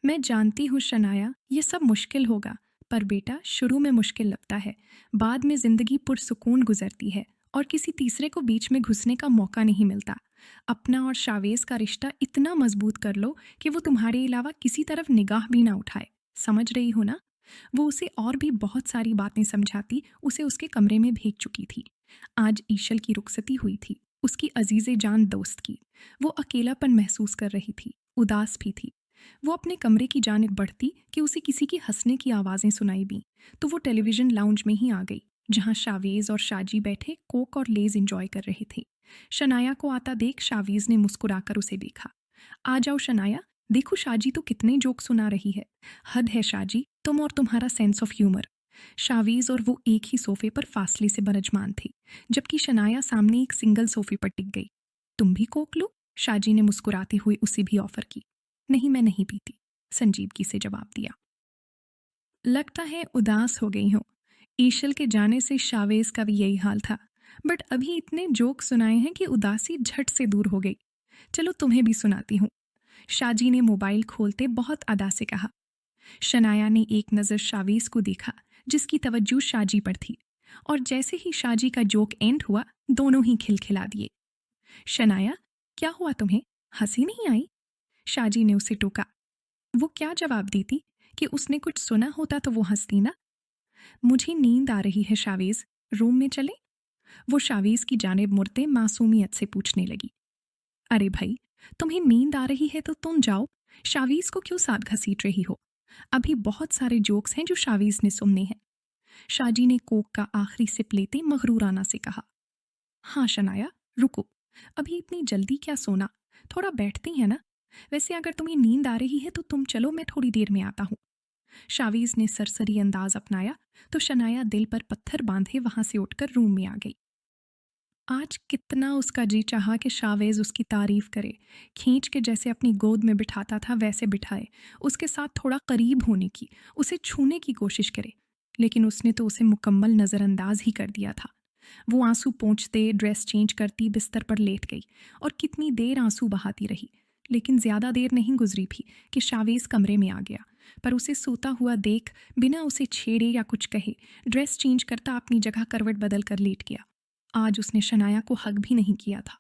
मैं जानती हूँ शनाया, ये सब मुश्किल होगा, पर बेटा शुरू में मुश्किल लगता है, बाद में जिंदगी पुरसुकून गुजरती है और किसी तीसरे को बीच में घुसने का मौका नहीं मिलता। अपना और शावेज का रिश्ता इतना मजबूत कर लो कि वो तुम्हारे अलावा किसी तरफ निगाह भी ना उठाए। समझ रही हो ना? वो उसे और भी बहुत सारी बातें समझाती उसे उसके कमरे में भेज चुकी थी। आज ईशल की रुखसती हुई थी, उसकी अजीजे जान दोस्त की। वो अकेलापन महसूस कर रही थी, उदास भी थी। वो अपने कमरे की जानिब बढ़ती कि उसे किसी की हंसने की आवाज़ें सुनाई दी, तो वो टेलीविज़न लाउंज में ही आ गई, जहां शावेज और शाजी बैठे कोक और लेज एंजॉय कर रहे थे। शनाया को आता देख शावेज ने मुस्कुराकर उसे देखा। आ जाओ शनाया, देखो शाजी तो कितने जोक सुना रही है। हद है शाजी, तुम और तुम्हारा सेंस ऑफ ह्यूमर। शावीज और वो एक ही सोफे पर फासले से बरजमान थे, जबकि शनाया सामने एक सिंगल सोफे पर टिक गई। तुम भी कोक लो, शाजी ने मुस्कुराते हुए उसे भी ऑफर की। नहीं, मैं नहीं पीती, संजीदगी से जवाब दिया। लगता है उदास हो गई हो। ईशल के जाने से शावेज का भी यही हाल था, बट अभी इतने जोक सुनाए हैं कि उदासी झट से दूर हो गई। चलो तुम्हें भी सुनाती हूँ, शाजी ने मोबाइल खोलते बहुत अदा से कहा। शनाया ने एक नज़र शावीज को देखा, जिसकी तवज्जो शाजी पर थी, और जैसे ही शाजी का जोक एंड हुआ, दोनों ही खिलखिला दिए। शनाया, क्या हुआ तुम्हें? हंसी नहीं आई? शाजी ने उसे टोका। वो क्या जवाब देती कि उसने कुछ सुना होता तो वो हंसती ना। मुझे नींद आ रही है शावीज, रूम में चले? वो शावीज की जानिब मुड़ते मासूमियत से पूछने लगी। अरे भाई, तुम्हें नींद आ रही है तो तुम जाओ, शावीज को क्यों साथ घसीट रही हो? अभी बहुत सारे जोक्स हैं जो शावीज ने सुनने हैं। शाजी ने कोक का आखिरी सिप लेते मगरूराना से कहा। हाँ शनाया, रुको, अभी इतनी जल्दी क्या सोना, थोड़ा बैठती है ना। वैसे अगर तुम्हें नींद आ रही है तो तुम चलो, मैं थोड़ी देर में आता हूँ। शावीज ने सरसरी अंदाज अपनाया तो शनाया दिल पर पत्थर बांधे वहां से उठकर रूम में आ गई। आज कितना उसका जी चाहा कि शावेज उसकी तारीफ करे, खींच के जैसे अपनी गोद में बिठाता था वैसे बिठाए, उसके साथ थोड़ा करीब होने की, उसे छूने की कोशिश करे, लेकिन उसने तो उसे मुकम्मल नज़रअंदाज ही कर दिया था। वो आंसू पोंछते, ड्रेस चेंज करती बिस्तर पर लेट गई और कितनी देर आंसू बहाती रही, लेकिन ज़्यादा देर नहीं गुजरी थी कि शावेज कमरे में आ गया। पर उसे सोता हुआ देख, बिना उसे छेड़े या कुछ कहे, ड्रेस चेंज करता अपनी जगह करवट बदल कर लेट गया। आज उसने शनाया को हक भी नहीं किया था।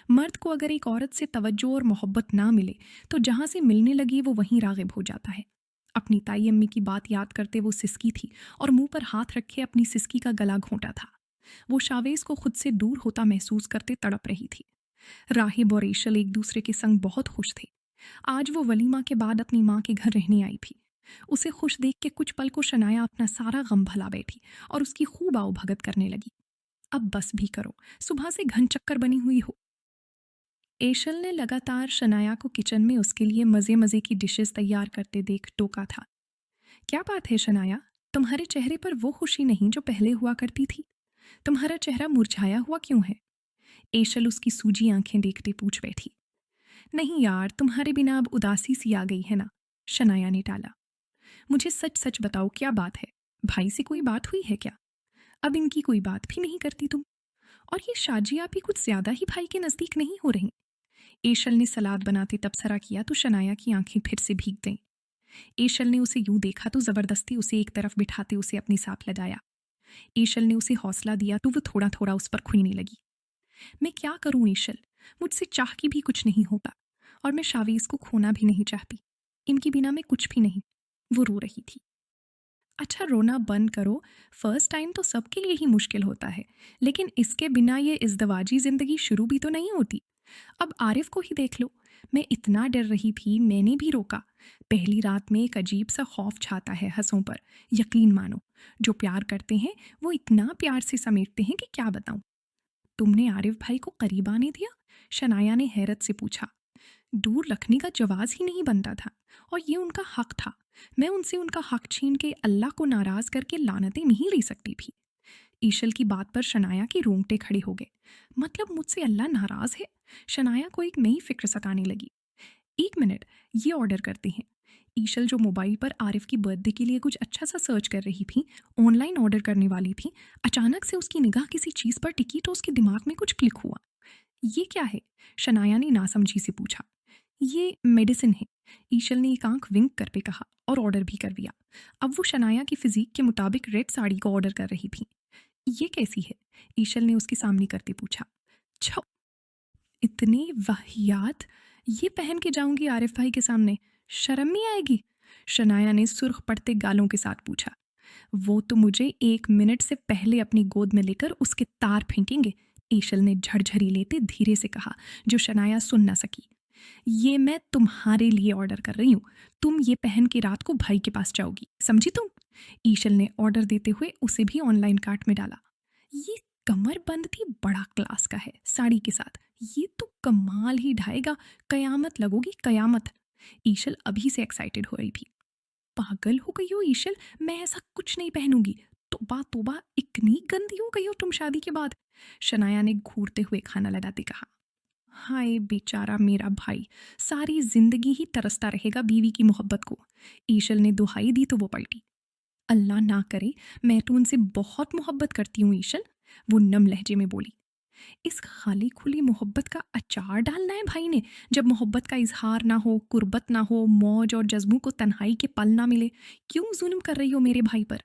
मर्द को अगर एक औरत से तवज्जो और मोहब्बत ना मिले तो जहां से मिलने लगी वो वहीं रागिब हो जाता है। अपनी ताई अम्मी की बात याद करते वो सिसकी थी और मुंह पर हाथ रखे अपनी सिसकी का गला घोंटा था। वो शावेज को खुद से दूर होता महसूस करते तड़प रही थी। राहिब और ईशल एक दूसरे के संग बहुत खुश थे। आज वो वलीमा के बाद अपनी माँ के घर रहने आई थी। उसे खुश देख के कुछ पल को शनाया अपना सारा गम भला बैठी और उसकी खूब आओ भगत करने लगी। अब बस भी करो, सुबह से घन चक्कर बनी हुई हो। एशल ने लगातार शनाया को किचन में उसके लिए मज़े मज़े की डिशेस तैयार करते देख टोका था। क्या बात है शनाया, तुम्हारे चेहरे पर वो खुशी नहीं जो पहले हुआ करती थी। तुम्हारा चेहरा मुरझाया हुआ क्यों है? एशल उसकी सूजी आंखें देखते पूछ बैठी। नहीं यार, तुम्हारे बिना अब उदासी सी आ गई है ना, शनाया ने टाला। मुझे सच सच बताओ, क्या बात है? भाई से कोई बात हुई है क्या? अब इनकी कोई बात भी नहीं करती तुम। और ये शाजिया भी कुछ ज्यादा ही भाई के नजदीक नहीं हो रही? एशल ने सलाद बनाते तबसरा किया तो शनाया की आंखें फिर से भीग गईं। एशल ने उसे यूं देखा तो जबरदस्ती उसे एक तरफ बिठाते उसे अपनी साथ लगाया। एशल ने उसे हौसला दिया तो वो थोड़ा थोड़ा उस पर खुईने लगी। मैं क्या करूं एशल, मुझसे चाह के भी कुछ नहीं होता, और मैं शावीज को खोना भी नहीं चाहती। इनके बिना मैं कुछ भी नहीं। वो रो रही थी। अच्छा रोना बंद करो, फर्स्ट टाइम तो सबके लिए ही मुश्किल होता है, लेकिन इसके बिना ये इज़्दवाजी ज़िंदगी शुरू भी तो नहीं होती। अब आरिफ को ही देख लो, मैं इतना डर रही थी, मैंने भी रोका। पहली रात में एक अजीब सा खौफ छाता है हंसों पर, यकीन मानो। जो प्यार करते हैं वो इतना प्यार से समेटते हैं कि क्या बताऊं। तुमने आरिफ भाई को करीब आने दिया? शनाया ने हैरत से पूछा। दूर रखने का जवाज ही नहीं बनता था, और ये उनका हक था। मैं उनसे उनका हक छीन के अल्लाह को नाराज करके लानतें नहीं ले सकती थी। ईशल की बात पर शनाया के रोंगटे खड़े हो गए। मतलब मुझसे अल्लाह नाराज है? शनाया को एक नई फिक्र सताने लगी। एक मिनट, ये ऑर्डर करते हैं। ईशल जो मोबाइल पर आरिफ की बर्थडे के लिए कुछ अच्छा सा सर्च कर रही थी, ऑनलाइन ऑर्डर करने वाली थी, अचानक से उसकी निगाह किसी चीज़ पर टिकी तो उसके दिमाग में कुछ क्लिक हुआ। ये क्या है? शनाया ने नासमझी से पूछा। ये मेडिसिन है, ईशल ने एक आंख विंक कर पे कहा और ऑर्डर भी कर दिया। अब वो शनाया की फिजिक के मुताबिक रेड साड़ी को ऑर्डर कर रही थी। ये कैसी है? ईशल ने उसके सामने करते पूछा। छो, इतनी वाहियात! ये पहन के जाऊंगी आरिफ भाई के सामने, शर्म नहीं आएगी? शनाया ने सुर्ख पड़ते गालों के साथ पूछा। वो तो मुझे 1 मिनट से पहले अपनी गोद में लेकर उसके तार फेंकेंगे, ईशल ने झरझरी लेते धीरे से कहा, जो शनाया सुन न सकी। ये मैं तुम्हारे लिए ऑर्डर कर रही हूँ। तुम ये पहन के रात को भाई के पास जाओगी, समझी तुम? ईशल ने ऑर्डर देते हुए उसे भी ऑनलाइन कार्ट में डाला। ये कमर बंद भी बड़ा क्लास का है साड़ी के साथ। ये तो कमाल ही ढाएगा, कयामत लगोगी कयामत। ईशल अभी से एक्साइटेड हो रही थी। पागल हो गई हो ईशल, मैं ऐसा कुछ नहीं पहनूंगी। तोबा तोबा, इतनी गंदी हो गई हो तुम शादी के बाद, शनाया ने घूरते हुए खाना लगाते कहा। हाय बेचारा मेरा भाई, सारी जिंदगी ही तरसता रहेगा बीवी की मोहब्बत को। ईशल ने दुहाई दी तो वो पलटी। अल्लाह ना करे, मैं तो उनसे बहुत मोहब्बत करती हूँ ईशल, वो नम लहजे में बोली। इस खाली खुली मोहब्बत का अचार डालना है भाई ने, जब मोहब्बत का इजहार ना हो, कुर्बत ना हो, मौज और जज्बों को तन्हाई के पल ना मिले। क्यों जुल्म कर रही हो मेरे भाई पर?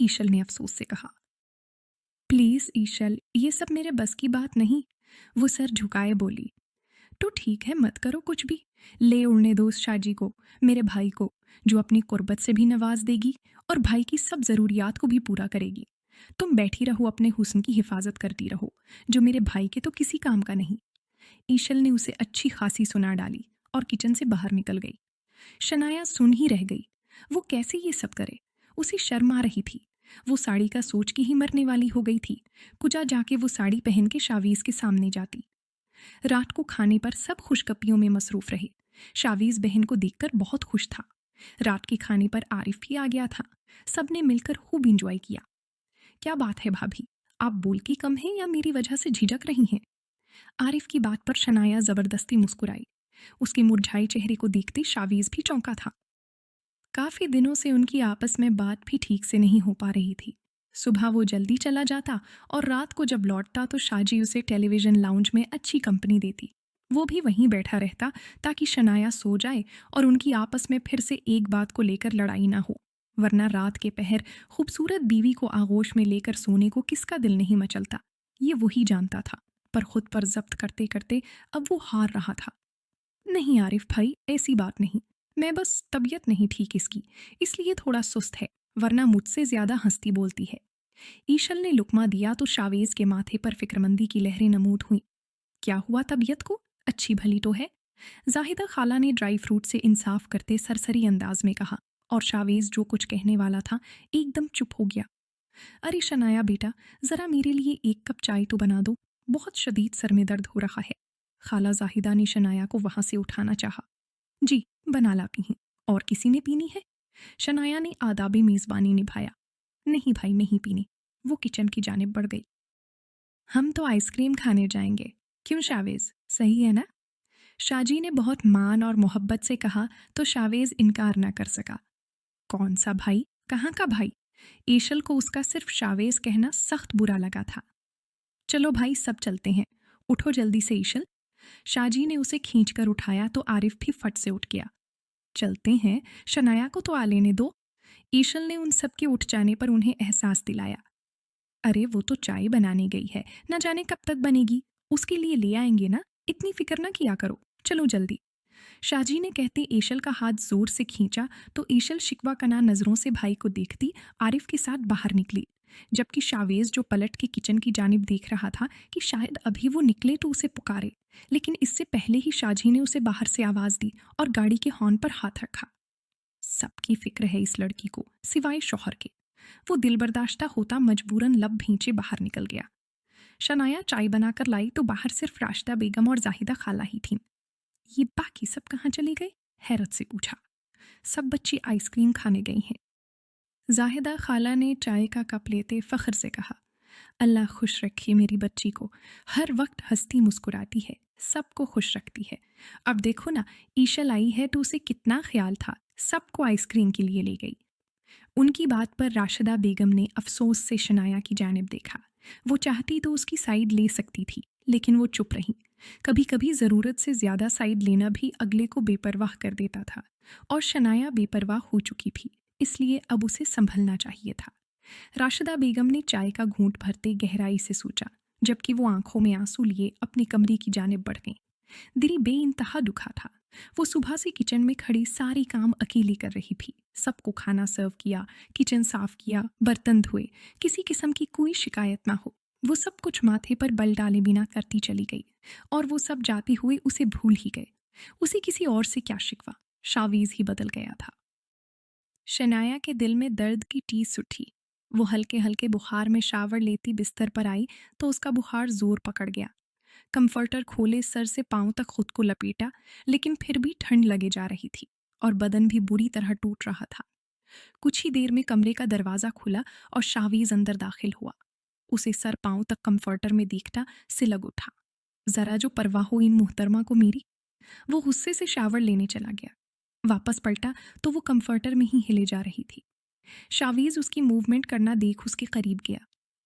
ईशल ने अफसोस से कहा। प्लीज ईशल, ये सब मेरे बस की बात नहीं, वो सर झुकाए बोली। तो ठीक है, मत करो कुछ भी। ले उड़ने दो उस शाजी को, मेरे भाई को, जो अपनी कुर्बत से भी नवाज देगी और भाई की सब ज़रूरियात को भी पूरा करेगी। तुम बैठी रहो, अपने हुस्न की हिफाजत करती रहो, जो मेरे भाई के तो किसी काम का नहीं। ईशल ने उसे अच्छी खासी सुना डाली और किचन से बाहर निकल गई। शनाया सुन ही रह गई। वो कैसे ये सब करे? उसे शर्म आ रही थी। वो साड़ी का सोच के ही मरने वाली हो गई थी। कुजा जाके वो साड़ी पहन के शावीज के सामने जाती। रात को खाने पर सब खुशगपियों में मसरूफ रहे। शावीज बहन को देखकर बहुत खुश था। रात के खाने पर आरिफ भी आ गया था। सबने मिलकर खूब इंजॉय किया। क्या बात है भाभी, आप बोलती कम हैं या मेरी वजह से झिझक रही हैं? आरिफ की बात पर शनाया जबरदस्ती मुस्कुराई। उसके मुरझाए चेहरे को देखते शावीज भी चौंका था। काफी दिनों से उनकी आपस में बात भी ठीक से नहीं हो पा रही थी। सुबह वो जल्दी चला जाता और रात को जब लौटता तो शाजी उसे टेलीविजन लाउंज में अच्छी कंपनी देती। वो भी वहीं बैठा रहता ताकि शनाया सो जाए और उनकी आपस में फिर से एक बात को लेकर लड़ाई ना हो। वरना रात के पहर खूबसूरत बीवी को आगोश में लेकर सोने को किसका दिल नहीं मचलता, ये वही जानता था। पर खुद पर जब्त करते करते अब वो हार रहा था। नहीं आरिफ भाई, ऐसी बात नहीं। मैं बस तबीयत नहीं ठीक इसकी, इसलिए थोड़ा सुस्त है, वरना मुझसे ज्यादा हंसती बोलती है। ईशल ने लुकमा दिया तो शावेज के माथे पर फिक्रमंदी की लहरें नमूद हुई। क्या हुआ तबीयत को? अच्छी भली तो है। जाहिदा खाला ने ड्राई फ्रूट से इंसाफ करते सरसरी अंदाज में कहा और शावेज जो कुछ कहने वाला था एकदम चुप हो गया। अरे शनाया बेटा, जरा मेरे लिए 1 कप चाय तो बना दो, बहुत शदीद सर में दर्द हो रहा है। खाला जाहिदा ने शनाया को वहां से उठाना चाहा। जी, बना लाती हूँ। और किसी ने पीनी है? शनाया ने आदाबी मेजबानी निभाया। नहीं भाई, नहीं पीनी। वो किचन की जानिब बढ़ गई। हम तो आइसक्रीम खाने जाएंगे, क्यों शावेज, सही है ना? शाजी ने बहुत मान और मोहब्बत से कहा तो शावेज इनकार ना कर सका। कौन सा भाई, कहाँ का भाई? ईशल को उसका सिर्फ शावेज कहना सख्त बुरा लगा था। चलो भाई, सब चलते हैं, उठो जल्दी से ईशल। शाजी ने उसे खींचकर उठाया तो आरिफ भी फट से उठ गया। चलते हैं, शनाया को तो आ लेने दो। ईशल ने उन सब के उठ जाने पर उन्हें एहसास दिलाया। अरे वो तो चाय बनाने गई है, न जाने कब तक बनेगी, उसके लिए ले आएंगे ना, इतनी फिक्र ना किया करो, चलो जल्दी। शाजी ने कहते ईशल का हाथ जोर से खींचा तो ईशल शिकवा कना नजरों से भाई को देखती आरिफ के साथ बाहर निकली, जबकि शावेज जो पलट के किचन की जानिब देख रहा था कि शायद अभी वो निकले तो उसे पुकारे, लेकिन इससे पहले ही शाजी ने उसे बाहर से आवाज दी और गाड़ी के हॉर्न पर हाथ रखा। सबकी फिक्र है इस लड़की को सिवाय शौहर के। वो दिल बर्दाश्ता होता मजबूरन लब भींचे बाहर निकल गया। शनाया चाय बनाकर लाई तो बाहर सिर्फ राशिदा बेगम और जाहिदा खाला ही थीं। ये बाकी सब कहाँ चली गई? हैरत से पूछा। सब बच्ची आइसक्रीम खाने गई हैं। जाहिदा खाला ने चाय का कप लेते फख्र से कहा। अल्लाह खुश रखे मेरी बच्ची को, हर वक्त हंसती मुस्कुराती है, सबको खुश रखती है। अब देखो ना, ईशल आई है तो उसे कितना ख्याल था, सबको आइसक्रीम के लिए ले गई। उनकी बात पर राशिदा बेगम ने अफसोस से शनाया की जानिब देखा। वो चाहती तो उसकी साइड ले सकती थी, लेकिन वो चुप रही। कभी कभी ज़रूरत से ज़्यादा साइड लेना भी अगले को बेपरवाह कर देता था, और शनाया बेपरवाह हो चुकी थी, इसलिए अब उसे संभलना चाहिए था। राशिदा बेगम ने चाय का घूंट भरते गहराई से सोचा, जबकि वो आंखों में आंसू लिए अपने कमरे की जानिब बढ़ गई। दिल बेइंतहा दुखा था। वो सुबह से किचन में खड़ी सारी काम अकेली कर रही थी। सबको खाना सर्व किया, किचन साफ किया, बर्तन धोए, किसी किस्म की कोई शिकायत ना हो। वो सब कुछ माथे पर बल डाले बिना करती चली गई, और वो सब जाते हुए उसे भूल ही गए। उसे किसी और से क्या शिकवा, शावीज ही बदल गया था। शनाया के दिल में दर्द की टीस उठी। वो हल्के हल्के बुखार में शावर लेती बिस्तर पर आई तो उसका बुखार जोर पकड़ गया। कंफर्टर खोले सर से पांव तक खुद को लपेटा, लेकिन फिर भी ठंड लगे जा रही थी और बदन भी बुरी तरह टूट रहा था। कुछ ही देर में कमरे का दरवाजा खुला और शावीज अंदर दाखिल हुआ। उसे सर पांव तक कंफर्टर में देखता सिलग उठा। जरा जो परवाह हो इन मुहतरमा को मेरी। वो गुस्से से शावर लेने चला गया। वापस पलटा तो वो कंफर्टर में ही हिले जा रही थी। शावीज उसकी मूवमेंट करना देख उसके करीब गया।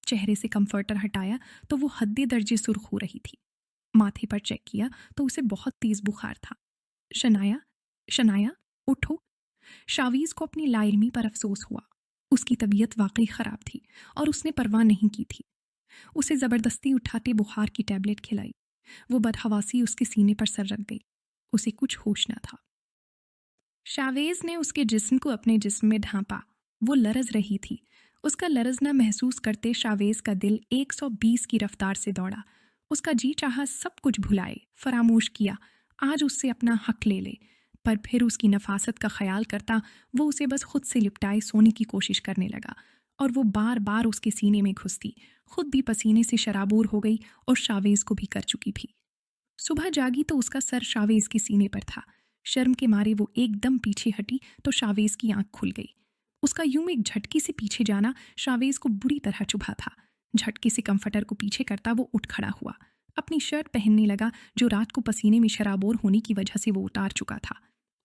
चेहरे से कंफर्टर हटाया तो वो हद्दे दर्जे सुर्ख हो रही थी। माथे पर चेक किया तो उसे बहुत तेज बुखार था। शनाया, शनाया, उठो। शावीज को अपनी लाइलमी पर अफसोस हुआ। उसकी तबीयत वाकई खराब थी और उसने परवाह नहीं की थी। उसे जबरदस्ती उठाते बुखार की टैबलेट खिलाई। वो बदहवासी उसके सीने पर सर रख गई। उसे कुछ होश न था। शावेज ने उसके जिस्म को अपने जिस्म में ढांपा। वो लरज रही थी। उसका लरजना महसूस करते शावेज का दिल 120 की रफ्तार से दौड़ा। उसका जी चाहा सब कुछ भुलाए, फरामोश किया, आज उससे अपना हक ले ले। पर फिर उसकी नफासत का ख्याल करता वो उसे बस खुद से लिपटाए सोने की कोशिश करने लगा, और वो बार बार उसके सीने में घुसती। खुद भी पसीने से शराबूर हो गई और शावेज को भी कर चुकी थी। सुबह जागी तो उसका सर शावेज के सीने पर था। शर्म के मारे वो एकदम पीछे हटी तो शावेज की आंख खुल गई। उसका यूं एक झटके से पीछे जाना शावेज को बुरी तरह चुभा था। झटके से कंफर्टर को पीछे करता वो उठ खड़ा हुआ। अपनी शर्ट पहनने लगा जो रात को पसीने में शराबोर होने की वजह से वो उतार चुका था।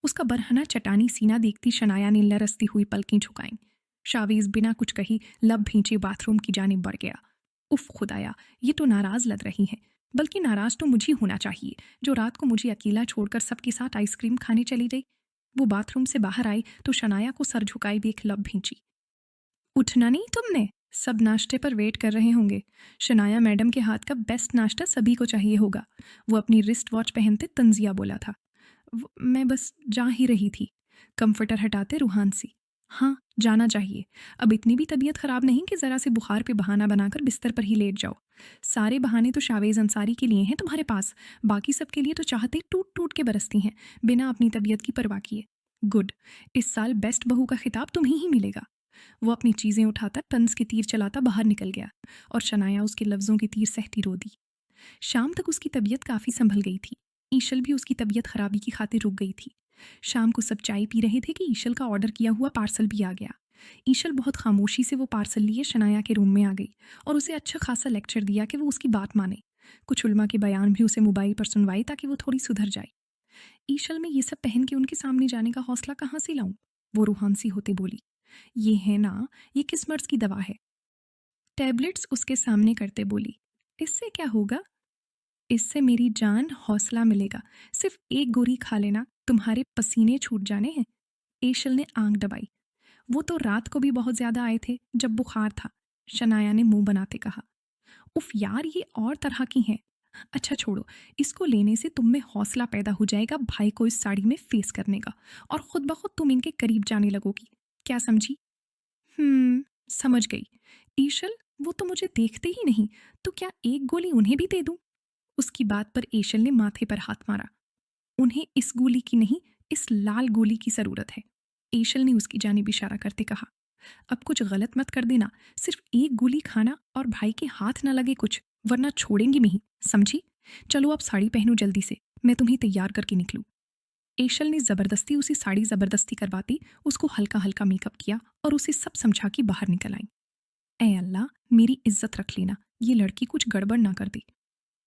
उसका बरहना चटानी सीना देखती शनाया ने लरसती हुई पलकें झुकाईं। शावेज बिना कुछ कही लब भींचे बाथरूम की जानिब बढ़ गया। उफ खुदाया, ये तो नाराज लग रही है। बल्कि नाराज तो मुझे होना चाहिए जो रात को मुझे अकेला छोड़कर सबके साथ आइसक्रीम खाने चली गई। वो बाथरूम से बाहर आई तो शनाया को सर झुकाई देख लब भींची। उठना नहीं तुमने? सब नाश्ते पर वेट कर रहे होंगे। शनाया मैडम के हाथ का बेस्ट नाश्ता सभी को चाहिए होगा। वो अपनी रिस्ट वॉच पहनते तंजिया बोला था। मैं बस जा ही रही थी। कंफर्टर हटाते रूहान सी। हाँ, जाना चाहिए। अब इतनी भी तबीयत खराब नहीं कि जरा से बुखार पे बहाना बनाकर बिस्तर पर ही लेट जाओ। सारे बहाने तो शावेज अंसारी के लिए हैं तुम्हारे पास। बाकी सब के लिए तो चाहते टूट टूट के बरसती हैं बिना अपनी तबीयत की परवाह किए। गुड, इस साल बेस्ट बहू का खिताब तुम्हें ही मिलेगा। वो अपनी चीजें उठाता तंज के तीर चलाता बाहर निकल गया और शनाया उसके लफ्जों के तीर सहती रो दी। शाम तक उसकी तबीयत काफ़ी संभल गई थी। ईशल भी उसकी तबीयत खराबी की खातिर रुक गई थी। शाम को सब चाय पी रहे थे कि ईशल का ऑर्डर किया हुआ पार्सल भी आ गया। ईशल बहुत खामोशी से वो पार्सल लिए शनाया के रूम में आ गई और उसे अच्छा खासा लेक्चर दिया कि वो उसकी बात माने। कुछ उलमा के बयान भी उसे मोबाइल पर सुनवाई ताकि वो थोड़ी सुधर जाए। ईशल में ये सब पहन के उनके सामने जाने का हौसला कहाँ से लाऊं? वो रूहान सी होते बोली। ये है ना, ये किस मर्ज की दवा है? टैबलेट्स उसके सामने करते बोली। इससे क्या होगा? इससे मेरी जान हौसला मिलेगा। सिर्फ एक गोली खा लेना, तुम्हारे पसीने छूट जाने हैं। एशल ने आंख दबाई। वो तो रात को भी बहुत ज्यादा आए थे जब बुखार था। शनाया ने मुंह बनाते कहा। उफ यार, ये और तरह की हैं। अच्छा छोड़ो, इसको लेने से तुम में हौसला पैदा हो जाएगा भाई को इस साड़ी में फेस करने का, और खुद ब खुद तुम इनके करीब जाने लगोगी। क्या समझी? समझ गई। ईशल, वो तो मुझे देखते ही नहीं, तो क्या एक गोली उन्हें भी दे दूं? उसकी बात पर एशल ने माथे पर हाथ मारा। उन्हें इस गोली की नहीं, इस लाल गोली की जरूरत है। एशल ने उसकी जानिब इशारा करते कहा। अब कुछ गलत मत कर देना। सिर्फ एक गोली खाना और भाई के हाथ ना लगे कुछ, वरना छोड़ेंगी नहीं, समझी? चलो अब साड़ी पहनो जल्दी से, मैं तुम्हें तैयार करके निकलूं। एशल ने जबरदस्ती उसे साड़ी जबरदस्ती करवाती उसको हल्का हल्का मेकअप किया और उसे सब समझा के बाहर निकल आई। ए अल्लाह, मेरी इज्जत रख लेना, ये लड़की कुछ गड़बड़ ना कर दे।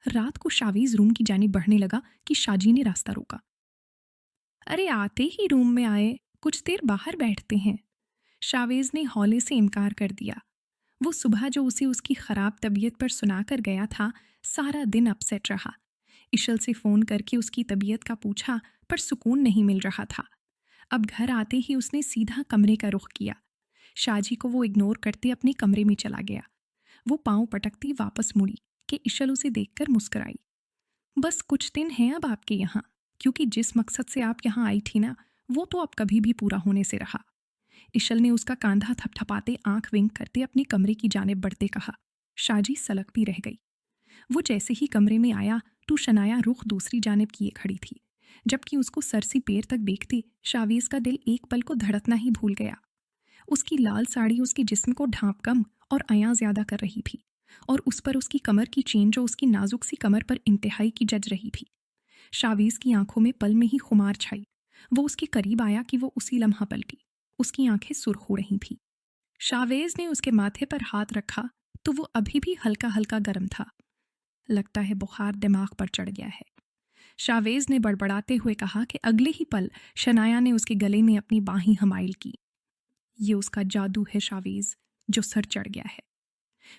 रात को शावीज रूम की जानिब बढ़ने लगा कि शाजी ने रास्ता रोका। अरे आते ही रूम में आए, कुछ देर बाहर बैठते हैं। शावेज ने हौले से इनकार कर दिया। वो सुबह जो उसे उसकी खराब तबीयत पर सुनाकर गया था, सारा दिन अपसेट रहा। इशल से फ़ोन करके उसकी तबीयत का पूछा, पर सुकून नहीं मिल रहा था। अब घर आते ही उसने सीधा कमरे का रुख किया। शाजी को वो इग्नोर करते अपने कमरे में चला गया। वो पाँव पटकती वापस मुड़ी कि इशल उसे देखकर मुस्कुराई। बस कुछ दिन हैं अब आपके यहाँ, क्योंकि जिस मकसद से आप यहाँ आई थी ना, वो तो अब कभी भी पूरा होने से रहा। इशल ने उसका कांधा थपथपाते आंख विंक करते अपने कमरे की जानिब बढ़ते कहा। शाजी सलगती रह गई। वो जैसे ही कमरे में आया तो शनाया रुख दूसरी जानिब किए खड़ी थी, जबकि उसको सर से पैर तक देखते शावीज का दिल एक पल को धड़कना ही भूल गया। उसकी लाल साड़ी उसके जिस्म को ढांप कम और अयां ज्यादा कर रही थी, और उस पर उसकी कमर की चेन जो उसकी नाजुक सी कमर पर इंतहाई की जज रही थी। शावीज की आंखों में पल में ही खुमार छाई। वो उसके करीब आया कि वो उसी लम्हा पलटी। उसकी आंखें सुर्ख हो रही थीं। शावेज ने उसके माथे पर हाथ रखा तो वो अभी भी हल्का हल्का गर्म था। लगता है बुखार दिमाग पर चढ़ गया है, शावेज ने बड़बड़ाते हुए कहा कि अगले ही पल शनाया ने उसके गले में अपनी बाहें हमाइल की। ये उसका जादू है शावेज, जो सर चढ़ गया है।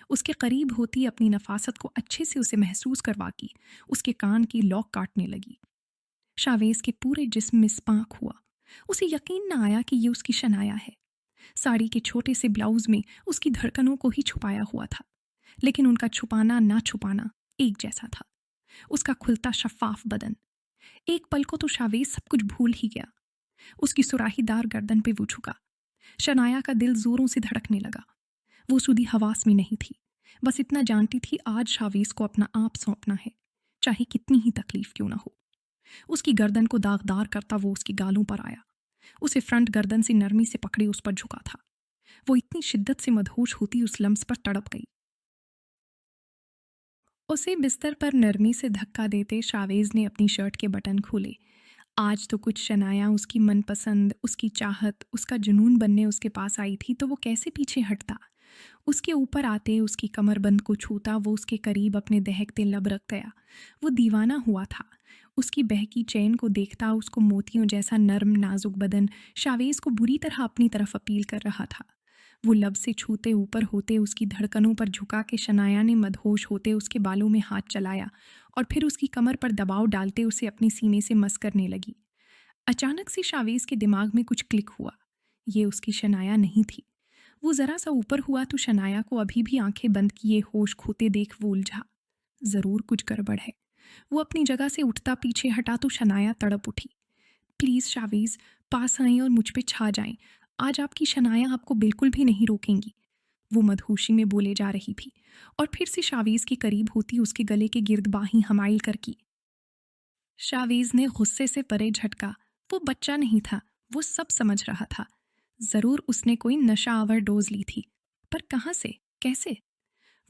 उसके करीब होती अपनी नफासत को अच्छे से उसे महसूस करवा की उसके कान की लॉक काटने लगी। शावेज के पूरे जिस्म में स्पांक हुआ। उसे यकीन न आया कि ये उसकी शनाया है। साड़ी के छोटे से ब्लाउज में उसकी धड़कनों को ही छुपाया हुआ था, लेकिन उनका छुपाना ना छुपाना एक जैसा था। उसका खुलता शफाफ बदन। एक पल को तो शावेज सब कुछ भूल ही गया। उसकी सुराहीदार गर्दन पे वो झुका। शनाया का दिल जोरों से धड़कने लगा। वो सुधी हवास में नहीं थी, बस इतना जानती थी आज शावेज को अपना आप सौंपना है, चाहे कितनी ही तकलीफ क्यों ना हो। उसकी गर्दन को दागदार करता वो उसकी गालों पर आया। उसे फ्रंट गर्दन से नरमी से पकड़े उस पर झुका था। वो इतनी शिद्दत से मदहोश होती उस लम्स पर तड़प गई। उसे बिस्तर पर नरमी से धक्का देते शावेज ने अपनी शर्ट के बटन खोले। आज तो कुछ शनाया उसकी मनपसंद, उसकी चाहत, उसका जुनून बनने उसके पास आई थी, तो वो कैसे पीछे हटता। उसके ऊपर आते उसकी कमरबंद को छूता वो उसके करीब अपने दहकते लब रख गया। वो दीवाना हुआ था। उसकी बहकी चैन को देखता उसको मोतियों जैसा नर्म नाजुक बदन शावेज को बुरी तरह अपनी तरफ अपील कर रहा था। वो लब से छूते ऊपर होते उसकी धड़कनों पर झुका के शनाया ने मदहोश होते उसके बालों में हाथ चलाया और फिर उसकी कमर पर दबाव डालते उसे अपने सीने से मस करने लगी। अचानक से शावेज के दिमाग में कुछ क्लिक हुआ। ये उसकी शनाया नहीं थी। वो जरा सा ऊपर हुआ तो शनाया को अभी भी आंखें बंद किए होश खोते देख वो उलझा। जरूर कुछ गड़बड़ है। वो अपनी जगह से उठता पीछे हटा तो शनाया तड़प उठी। प्लीज शावेज, पास आएं और मुझ पे छा जाएं। आज आपकी शनाया आपको बिल्कुल भी नहीं रोकेंगी। वो मदहोशी में बोले जा रही थी और फिर से शावेज के करीब होती उसके गले के गिर्द बाहें हमाइल कर की। शावेज ने गुस्से से परे झटका। वो बच्चा नहीं था, वो सब समझ रहा था। जरूर उसने कोई नशा आवर डोज ली थी, पर कहाँ से, कैसे?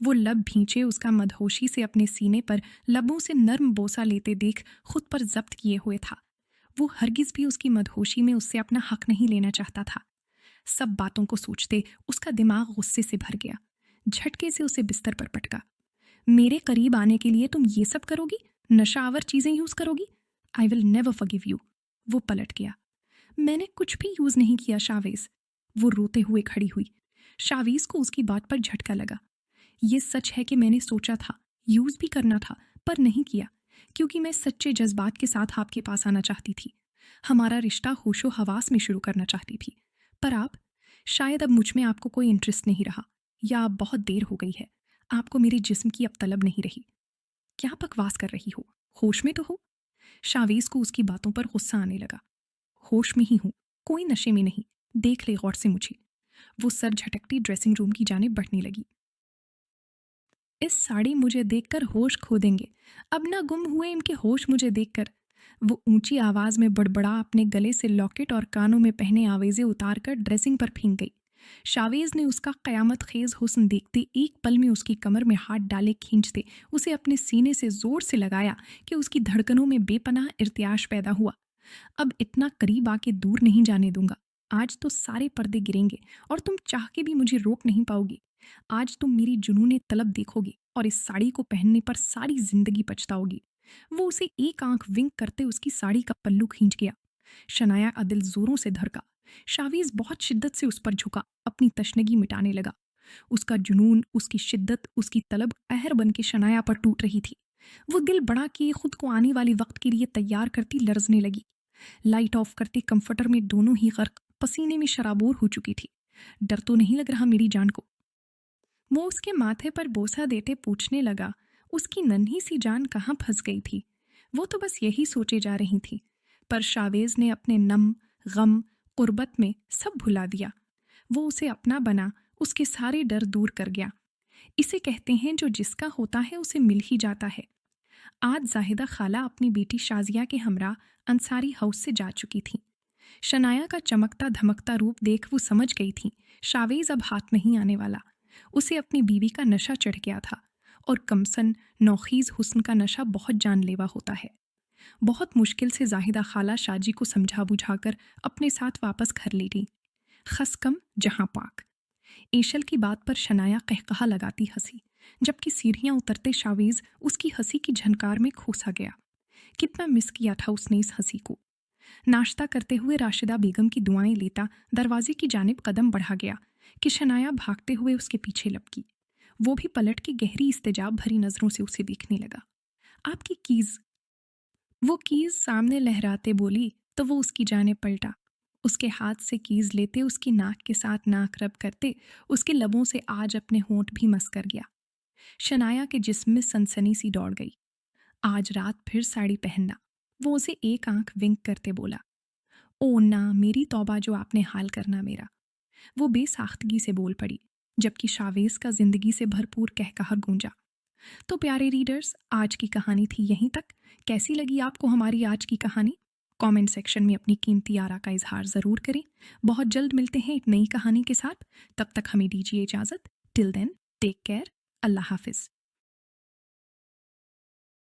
वो लब भींचे उसका मदहोशी से अपने सीने पर लबों से नर्म बोसा लेते देख खुद पर जब्त किए हुए था। वो हरगिज भी उसकी मदहोशी में उससे अपना हक नहीं लेना चाहता था। सब बातों को सोचते उसका दिमाग गुस्से से भर गया। झटके से उसे बिस्तर पर पटका। मेरे करीब आने के लिए तुम ये सब करोगी? नशावर चीजें यूज करोगी? I will never forgive you. वो पलट गया। मैंने कुछ भी यूज नहीं किया शावेज। वो रोते हुए खड़ी हुई। शावेज को उसकी बात पर झटका लगा। ये सच है कि मैंने सोचा था, यूज भी करना था, पर नहीं किया, क्योंकि मैं सच्चे जज्बात के साथ आपके पास आना चाहती थी। हमारा रिश्ता होशो हवास में शुरू करना चाहती थी। पर आप, शायद अब मुझ में आपको कोई इंटरेस्ट नहीं रहा, या अब बहुत देर हो गई है। आपको मेरे जिस्म की अब तलब नहीं रही। क्या बकवास कर रही हो? होश में तो हो? शावेज को उसकी बातों पर गुस्सा आने लगा। होश में ही हूँ, कोई नशे में नहीं। देख ले गौर से मुझे। वो सर झटकती ड्रेसिंग रूम की जानिब बढ़ने लगी। इस साड़ी मुझे देखकर होश खो देंगे। अब ना गुम हुए इनके होश मुझे देखकर। वो ऊंची आवाज में बड़बड़ा अपने गले से लॉकेट और कानों में पहने आवेजे उतार कर ड्रेसिंग पर फेंक गई। शावेज ने उसका कयामत खेज हुस्न देखते एक पल में उसकी कमर में हाथ डाले खींचते उसे अपने सीने से जोर से लगाया कि उसकी धड़कनों में बेपनाह इर्तियाश पैदा हुआ। अब इतना करीब आके दूर नहीं जाने दूंगा। आज तो सारे पर्दे गिरेंगे और तुम चाह के भी मुझे रोक नहीं पाओगी। आज तुम मेरी जुनूने तलब देखोगे और इस साड़ी को पहनने पर सारी जिंदगी पछताओगी। वो उसे एक आंख विंक करते उसकी साड़ी का पल्लू खींच गया। शनाया का दिल जोरों से धड़का। शावीज बहुत शिद्दत से उस पर झुका, अपनी तशनगी मिटाने लगा। उसका जुनून, उसकी शिद्दत, उसकी तलब कहर बन के शनाया पर टूट रही थी। वो दिल बड़ा किए खुद को आने वाले वक्त के लिए तैयार करती लर्जने लगी। लाइट ऑफ करते कंफर्टर में दोनों ही गर्क पसीने में शराबोर हो चुकी थी। डर तो नहीं लग रहा मेरी जान को? वो उसके माथे पर बोसा देते पूछने लगा। उसकी नन्ही सी जान कहाँ फंस गई थी? वो तो बस यही सोचे जा रही थी, पर शावेज ने अपने नम, गम, कुर्बत में सब भुला दिया। वो उसे अपना बना, उसके सारे डर दूर कर गया। इसे कहते हैं जो जिसका होता है उसे मिल ही जाता है। आज जाहिदा खाला अपनी बेटी शाजिया के हमरा अंसारी हाउस से जा चुकी थी। शनाया का चमकता धमकता रूप देख वो समझ गई थी शावेज अब हाथ नहीं आने वाला। उसे अपनी बीवी का नशा चढ़ गया था, और कमसन नौखीज हुस्न का नशा बहुत जानलेवा होता है। बहुत मुश्किल से जाहिदा खाला शाजी को समझा बुझाकर अपने साथ वापस घर ले गई। खसकम जहां पाक। एशल की बात पर शनाया कहकहा लगाती हंसी, जबकि सीढ़ियां उतरते शावेज उसकी हंसी की झनकार में खोसा गया। कितना मिस किया था उसने इस हंसी को। नाश्ता करते हुए राशिदा बेगम की दुआएं लेता दरवाजे की जानिब कदम बढ़ा गया कि शनाया भागते हुए उसके पीछे लपकी। वो भी पलट के गहरी इस्तेजाब भरी नजरों से उसे देखने लगा। आपकी कीज। वो कीज सामने लहराते बोली तो वो उसकी जाने पलटा। उसके हाथ से कीज लेते उसकी नाक के साथ नाक रब करते उसके लबों से आज अपने होंठ भी मस कर गया। शनाया के जिस्म में सनसनी सी दौड़ गई। आज रात फिर साड़ी पहनना। वो उसे एक आंख विंक करते बोला। ओ ना मेरी तौबा जो आपने हाल करना मेरा। वो बेसाख्तगी से बोल पड़ी, जबकि शावेज का जिंदगी से भरपूर कहकहा गूंजा। तो प्यारे रीडर्स, आज की कहानी थी यहीं तक। कैसी लगी आपको हमारी आज की कहानी? कमेंट सेक्शन में अपनी कीमती आरा का इजहार ज़रूर करें। बहुत जल्द मिलते हैं एक नई कहानी के साथ। तब तक हमें दीजिए इजाज़त। Till then, take care. अल्लाह हाफिज़।